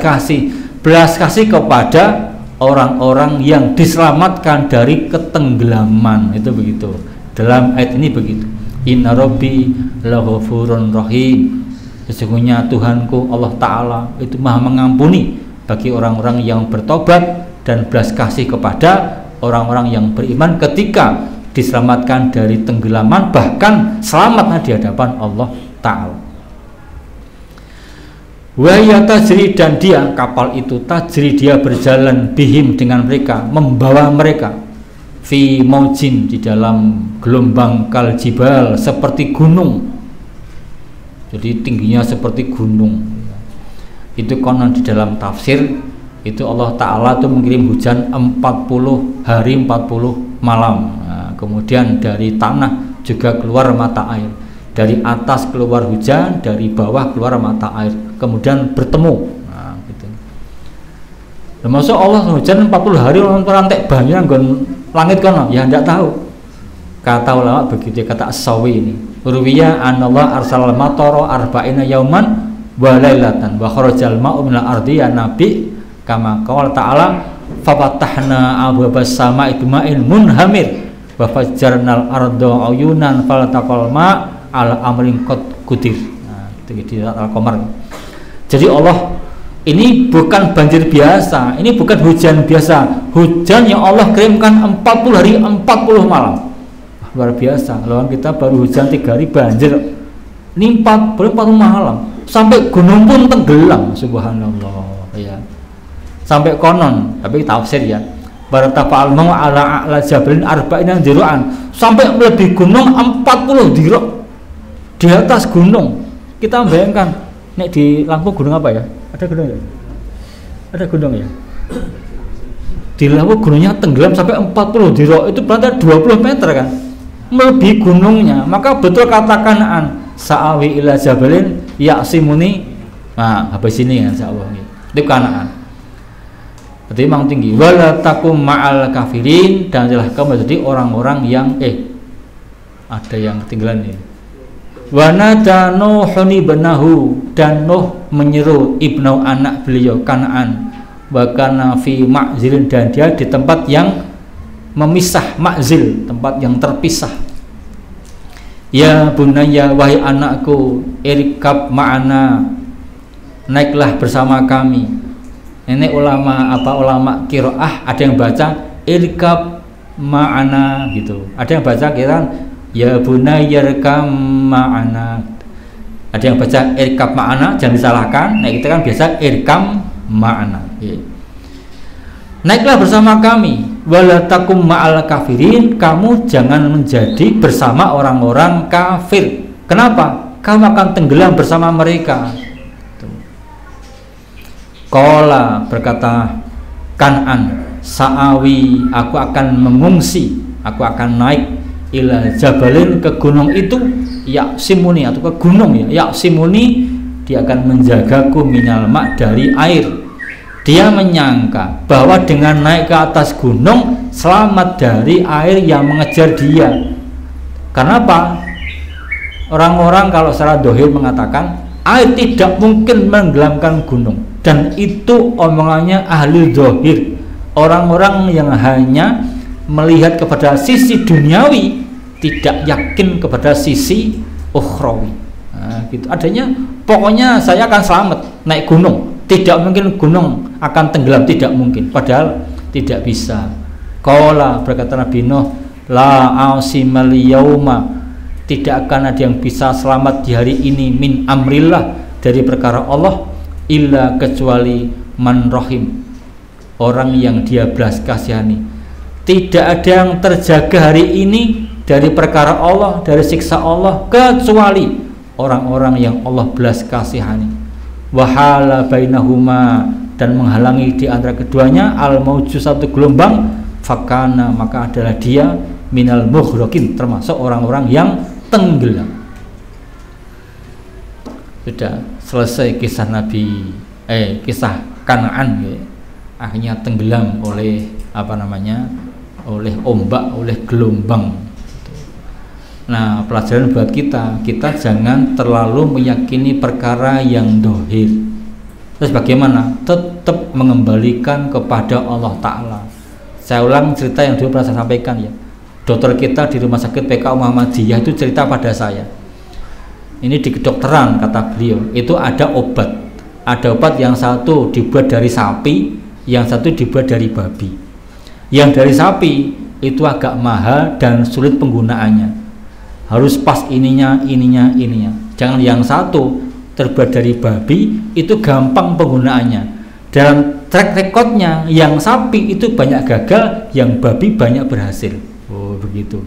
kasih kepada orang-orang yang diselamatkan dari ketenggelaman. Itu begitu. Dalam ayat ini begitu. Inna rabbi laghafurun rahim. Sesungguhnya Tuhanku Allah Ta'ala itu maha mengampuni bagi orang-orang yang bertobat dan belas kasih kepada orang-orang yang beriman ketika diselamatkan dari tenggelaman, bahkan selamat di hadapan Allah Ta'ala. Wahya tajri, dan dia, kapal itu, tajri, dia berjalan, bihim, dengan mereka, membawa mereka, fi maujin, di dalam gelombang, kal jibal, seperti gunung, jadi tingginya seperti gunung. Itu konon di dalam tafsir itu Allah Ta'ala itu mengirim hujan 40 hari 40 malam. Nah, kemudian dari tanah juga keluar mata air, dari atas keluar hujan, dari bawah keluar mata air, kemudian bertemu. Nah, gitu. Nah, maksud Allah hujan 40 hari untuk rantai banyak nggon langit kono, ya tidak tahu. Kata ulama begitu, kata As-Sawi ini. Ruwiya anallah arsalal matara arba'ina yauman wa lailatan wa kharajal ma'u minal ardi, ya Nabi, kama qala ta'ala fafatahna abwabas sama'i bima'in munhamir wa fajjarnal arda uyunan falataqal ma' ala amrin qad qudir. Nah, itu di Al-Qamar. Jadi Allah ini bukan banjir biasa, ini bukan hujan biasa, hujan yang Allah kirimkan 40 hari 40 malam. Luar biasa. Lawan kita baru hujan 3 hari banjir, ini 40 malam, sampai gunung pun tenggelam. Subhanallah, ya. Sampai konon, tapi tafsir ya, baratafa'al mau ala a'la jabalin arba'ina diru'an, sampai lebih gunung 40 dirok di atas gunung. Kita bayangkan, nek di Lampung gunung apa ya? Ada gunung ya? Ada gunung ya? Di Lampung gunungnya tenggelam sampai 40 dirok, itu berarti 20 meter kan? Melebihi gunungnya. Maka betul katakan sa'awi ila jabalin ya'simuni. Nah, habis ini kan sa'awi itu kanaan. Berarti memang tinggi. Wala takum ma'al kafirin, dan adalah kamu jadi orang-orang yang ada yang ketinggalan ini. Wa nada Nuhun ibnahu, dan Nuh menyeru ibnu anak beliau Kanaan, wa kana fi ma'zilin, dan dia di tempat yang memisah, ma'zil, tempat yang terpisah. Ya bunayya, wahai anakku, irkab ma'ana, naiklah bersama kami. Ini ulama ulama qiraah, ada yang baca irkab ma'ana gitu, ada yang baca kira ya bunayya irkab ma'ana, ada yang baca irkab ma'ana, jangan disalahkan. Nah, kita kan biasa irkam ma'ana. Naiklah bersama kami, wala takum ma'al kafirin, kamu jangan menjadi bersama orang-orang kafir. Kenapa? Kamu akan tenggelam bersama mereka. Qala, berkata Kan'an, sa'awi, aku akan mengungsi, aku akan naik ila jabalin, ke gunung itu, ya'simuni, atau ke gunung ya, ya'simuni, dia akan menjagaku minal ma', dari air. Dia menyangka bahwa dengan naik ke atas gunung selamat dari air yang mengejar dia. Karena apa? Orang-orang kalau secara dohir mengatakan air tidak mungkin menenggelamkan gunung, dan itu omongannya ahli dohir, orang-orang yang hanya melihat kepada sisi duniawi, tidak yakin kepada sisi ukhrawi. Nah, gitu. Adanya pokoknya saya akan selamat naik gunung, tidak mungkin gunung akan tenggelam, tidak mungkin, padahal tidak bisa. Qala, berkata Nabi Nuh, la asimal yauma, tidak akan ada yang bisa selamat di hari ini, min amrillah, dari perkara Allah, illa, kecuali man rahim, orang yang dia belas kasihani. Tidak ada yang terjaga hari ini dari perkara Allah, dari siksa Allah, kecuali orang-orang yang Allah belas kasihani. Wahala bainahuma, dan menghalangi di antara keduanya, al mauju, satu gelombang, fakana, maka adalah dia minal mughraqin, termasuk orang-orang yang tenggelam. Sudah selesai kisah Nabi kisah Kanaan ya. Akhirnya tenggelam oleh oleh ombak, oleh gelombang. Nah, pelajaran buat kita jangan terlalu meyakini perkara yang dohir. Terus bagaimana? Tetap mengembalikan kepada Allah Ta'ala. Saya ulang cerita yang dulu pernah saya sampaikan ya. Dokter kita di rumah sakit PKU Muhammadiyah itu cerita pada saya. Ini di kedokteran, kata beliau, itu ada obat. Ada obat yang satu dibuat dari sapi, yang satu dibuat dari babi. Yang dari sapi itu agak mahal dan sulit penggunaannya, harus pas ininya. Jangan yang satu terbuat dari babi, itu gampang penggunaannya, dan track recordnya yang sapi itu banyak gagal, yang babi banyak berhasil. Oh begitu.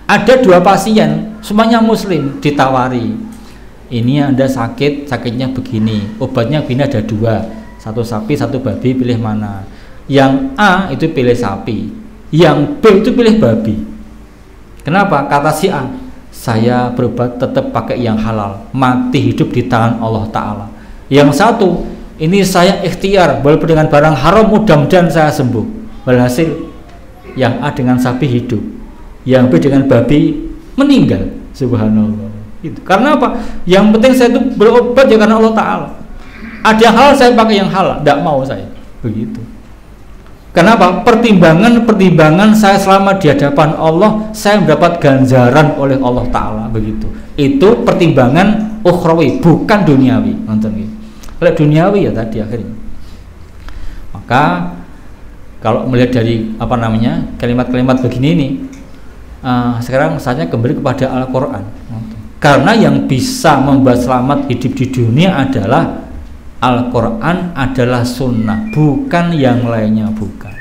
Ada 2 pasien, semuanya muslim, ditawari, ini Anda sakitnya begini, obatnya begini, ada 2, satu sapi satu babi, pilih mana? Yang A itu pilih sapi, yang B itu pilih babi. Kenapa? Kata si A, saya berobat tetap pakai yang halal, mati hidup di tangan Allah Ta'ala. Yang satu, ini saya ikhtiar walaupun dengan barang haram, mudah-mudahan saya sembuh. Berhasil, yang A dengan sapi hidup, yang B dengan babi meninggal. Subhanallah. Itu karena apa? Yang penting saya itu berobat ya karena Allah Ta'ala. Ada yang halal, saya pakai yang halal, tidak mau saya. Begitu. Kenapa? Pertimbangan saya selama di hadapan Allah, saya mendapat ganjaran oleh Allah Ta'ala. Begitu. Itu pertimbangan ukhrawi, bukan duniawi. Nonton gitu. Kalau duniawi ya tadi akhirnya. Maka kalau melihat dari kalimat-kalimat begini ini, sekarang saatnya kembali kepada Al-Quran. Karena yang bisa membuat selamat hidup di dunia adalah Al-Quran, adalah sunnah, bukan yang lainnya, bukan.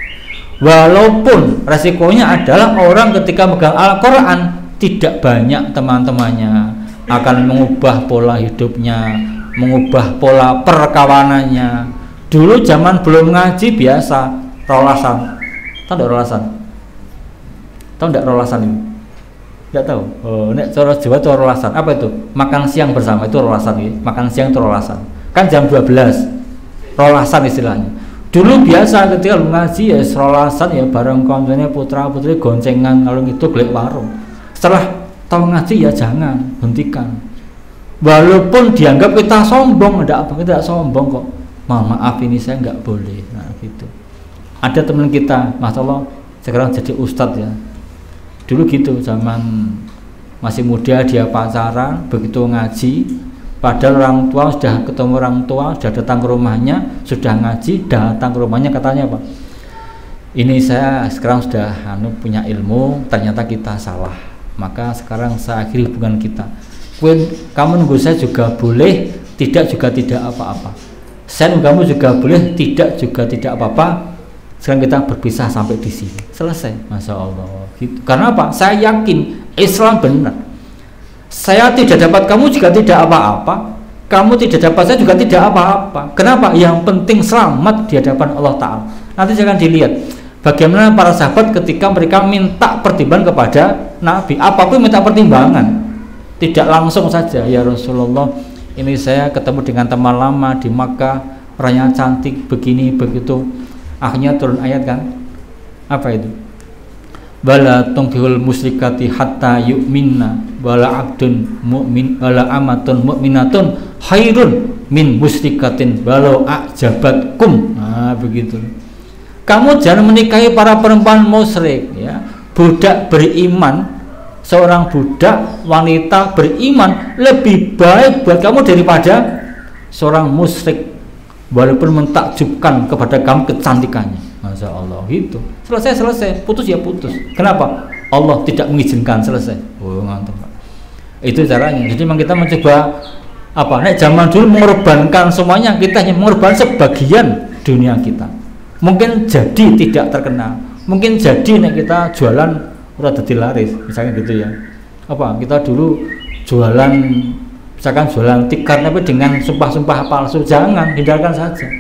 Walaupun resikonya adalah orang ketika megang Al-Quran tidak banyak teman-temannya, akan mengubah pola hidupnya, mengubah pola perkawanannya. Dulu zaman belum ngaji biasa rolasan. Tahu enggak rolasan? Tahu enggak rolasan ini? Enggak tahu. Oh, nek cara Jawa itu rolasan. Apa itu? Makan siang bersama itu rolasan ya. Makan siang itu rolasan. Kan jam 12. Rolasan istilahnya. Dulu biasa ketika lu ngaji ya rolasan ya bareng kancane putra-putri goncengan kalau gitu gelek warung. Setelah tahu ngaji ya jangan, hentikan. Walaupun dianggap kita sombong, ada apa, kita tidak sombong kok. Maaf ini saya nggak boleh. Nah gitu. Ada teman kita, Masya Allah, sekarang jadi ustadz ya. Dulu gitu, zaman masih muda dia pacaran, begitu ngaji, padahal orang tua sudah ketemu orang tua, sudah datang ke rumahnya, sudah ngaji, datang ke rumahnya katanya apa? Ini saya sekarang sudah punya ilmu, ternyata kita salah. Maka sekarang saya akhiri hubungan kita. Kamu nunggu saya juga boleh, tidak juga tidak apa-apa. Saya nunggu kamu juga boleh, tidak juga tidak apa-apa. Sekarang kita berpisah sampai di sini. Selesai, Masya Allah. Gitu. Karena apa? Saya yakin Islam benar. Saya tidak dapat kamu juga tidak apa-apa. Kamu tidak dapat saya juga tidak apa-apa. Kenapa? Yang penting selamat di hadapan Allah Ta'ala. Nanti jangan dilihat bagaimana para sahabat ketika mereka minta pertimbangan kepada Nabi. Apapun minta pertimbangan. Tidak langsung saja, ya Rasulullah, ini saya ketemu dengan teman lama di Makkah, orangnya cantik begini begitu. Akhirnya turun ayat kan, apa itu? Bala tungkihul musyrikati hatta yu'minna wala abdun mu'min wala amatun mu'minatun khairun min musyrikatin walau a'jabatkum. Nah begitu. Kamu jangan menikahi para perempuan musyrik ya. Budak beriman, seorang budak wanita beriman lebih baik buat kamu daripada seorang musyrik, walaupun mentakjubkan kepada kamu kecantikannya. Masya Allah, gitu. Selesai, putus ya putus. Kenapa? Allah tidak mengizinkan, selesai. Oh, mantap. Itu caranya. Jadi memang kita mencoba apa? Nek zaman dulu mengorbankan semuanya, kita hanya mengorbankan sebagian dunia kita. Mungkin jadi tidak terkenal. Mungkin jadi nek kita jualan udah jadi laris, misalnya gitu ya. Apa? Kita dulu jualan, misalkan jualan tikar tapi dengan sumpah-sumpah palsu, jangan, hindarkan saja.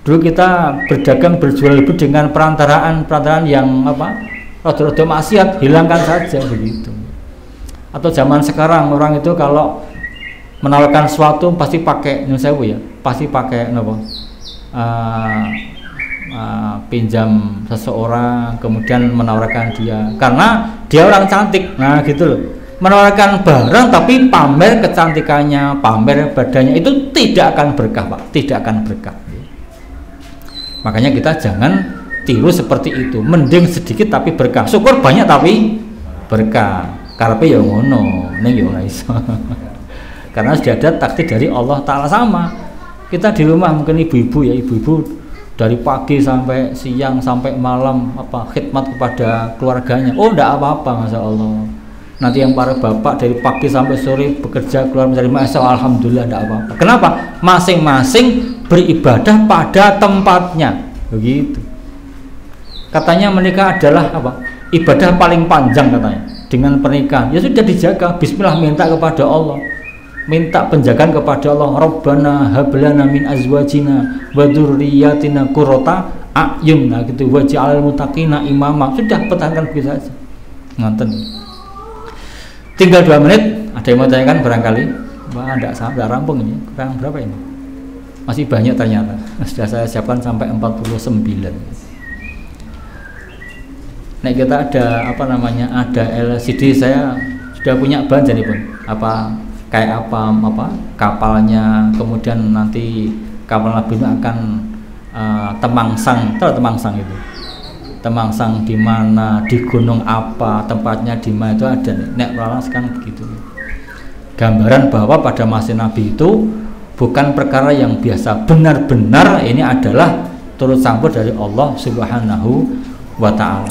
Dulu kita berdagang berjual lebih dengan perantaraan yang apa? Rada-rada maksiat, hilangkan saja begitu. Atau zaman sekarang orang itu kalau menawarkan sesuatu pasti pakai nyusewu ya, pasti pakai apa? Pinjam seseorang kemudian menawarkan dia karena dia orang cantik, nah gitu loh, menawarkan barang tapi pamer kecantikannya, pamer badannya, itu tidak akan berkah Pak, tidak akan berkah. Makanya kita jangan tiru seperti itu, mending sedikit tapi berkah, syukur banyak tapi berkah, karepe ya ngono ning ya ora iso. Karena sudah ada takdir dari Allah Ta'ala. Sama kita di rumah mungkin ibu-ibu ya, ibu-ibu dari pagi sampai siang sampai malam khidmat kepada keluarganya. Oh, enggak apa-apa, Masya Allah. Nanti yang para bapak dari pagi sampai sore bekerja keluar mencari maisha, alhamdulillah enggak apa-apa. Kenapa? Masing-masing beribadah pada tempatnya. Begitu. Katanya menikah adalah ibadah paling panjang katanya. Dengan pernikahan, ya sudah dijaga. Bismillah, minta kepada Allah, minta penjagaan kepada Allah. Rabbana hablana min azwajina wa dzurriyyatina qurrata a'yun, nah gitu, waj'alal muttaqina imama. Sudah, pertahankan begitu saja. Ngonten. Tinggal 2 menit. Ada yang mau tanyakan barangkali? Wah, enggak rampung ini. Kurang berapa ini? Masih banyak ternyata. Sudah saya siapkan sampai 49. Nah, kita ada ada LCD, saya sudah punya bahan jadi pun kayak kapalnya, kemudian nanti kapal Nabi itu akan temangsang. Tahu temangsang itu? Temangsang di mana, di gunung apa, tempatnya di mana, itu ada. Nek Maulana sekarang begitu. Gambaran bahwa pada masa Nabi itu bukan perkara yang biasa, benar-benar ini adalah turut campur dari Allah Subhanahu wa ta'ala.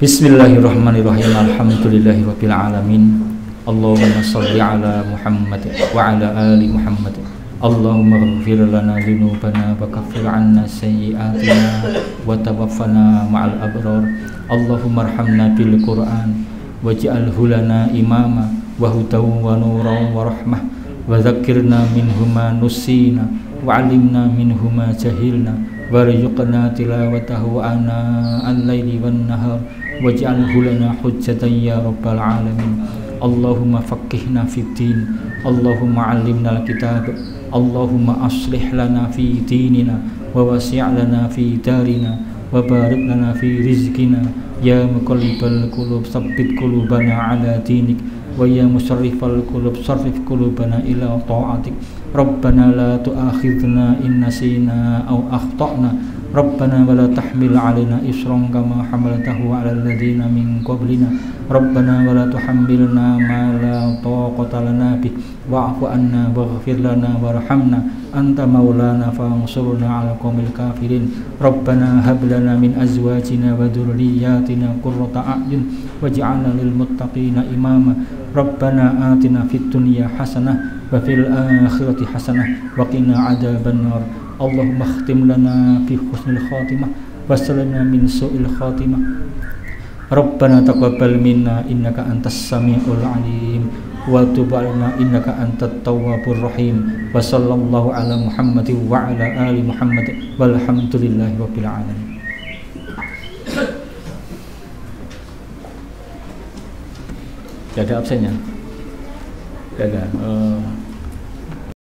Bismillahirrahmanirrahim. Alhamdulillahirabbil alamin. Allahumma shalli ala Muhammad wa ala ali Muhammad. Allahumma ighfir lana dzunubana wa kaffir 'anna sayyi'atina wa tawaffana ma'al abrar. Allahumma arhamna bil Qur'an waj'alhu lana imama wa hudaw wa nuran wa rahmah wa dzakkirna minhu ma nusina wa 'allimna minhu ma jahilna warzuqna tilawatahu ana al-laili wan nahar waj'alhu lana hujjatan ya rabbal alamin. Allahumma faqihna fid din, Allahumma 'allimna al-kitab, Allahumma aslih lana fi dinina wa wasi' lana fi darina wa barik lana fi rizqina ya muqallibal qulub tsabbit qulubana 'ala dinik wa ya musarrifal qulub sarrif qulubana ila ta'atik. Rabbana la tu'akhidna in nasina aw akhtana. Rabbana wa la tahmil 'alaina isran kama hamaltahu 'alal ladzina min qablina. Rabbana wa la tuhammilna ma la taqata lana bih wa'fu 'anna waghfir lana warhamna anta maulana fansurna 'alal qaumil kafirin. Rabbana hab lana min azwajina wa dzurriyyatina qurrata a'yun waj'alna lil muttaqina imama. Rabbana atina fid dunya hasanah wa fil akhirati hasanah wa qina adzabannar. Allahumma khtim lana bi husnil khatimah wa sallimna min su'il khatimah. Rabbana taqabbal minna innaka antas samiul alim wa tub 'alaina innaka antat tawwabur rahim. Wa sallallahu ala Muhammadin wa ala ali Muhammad walhamdulillahi rabbil alamin. Tidak ada absennya? Tidak ada.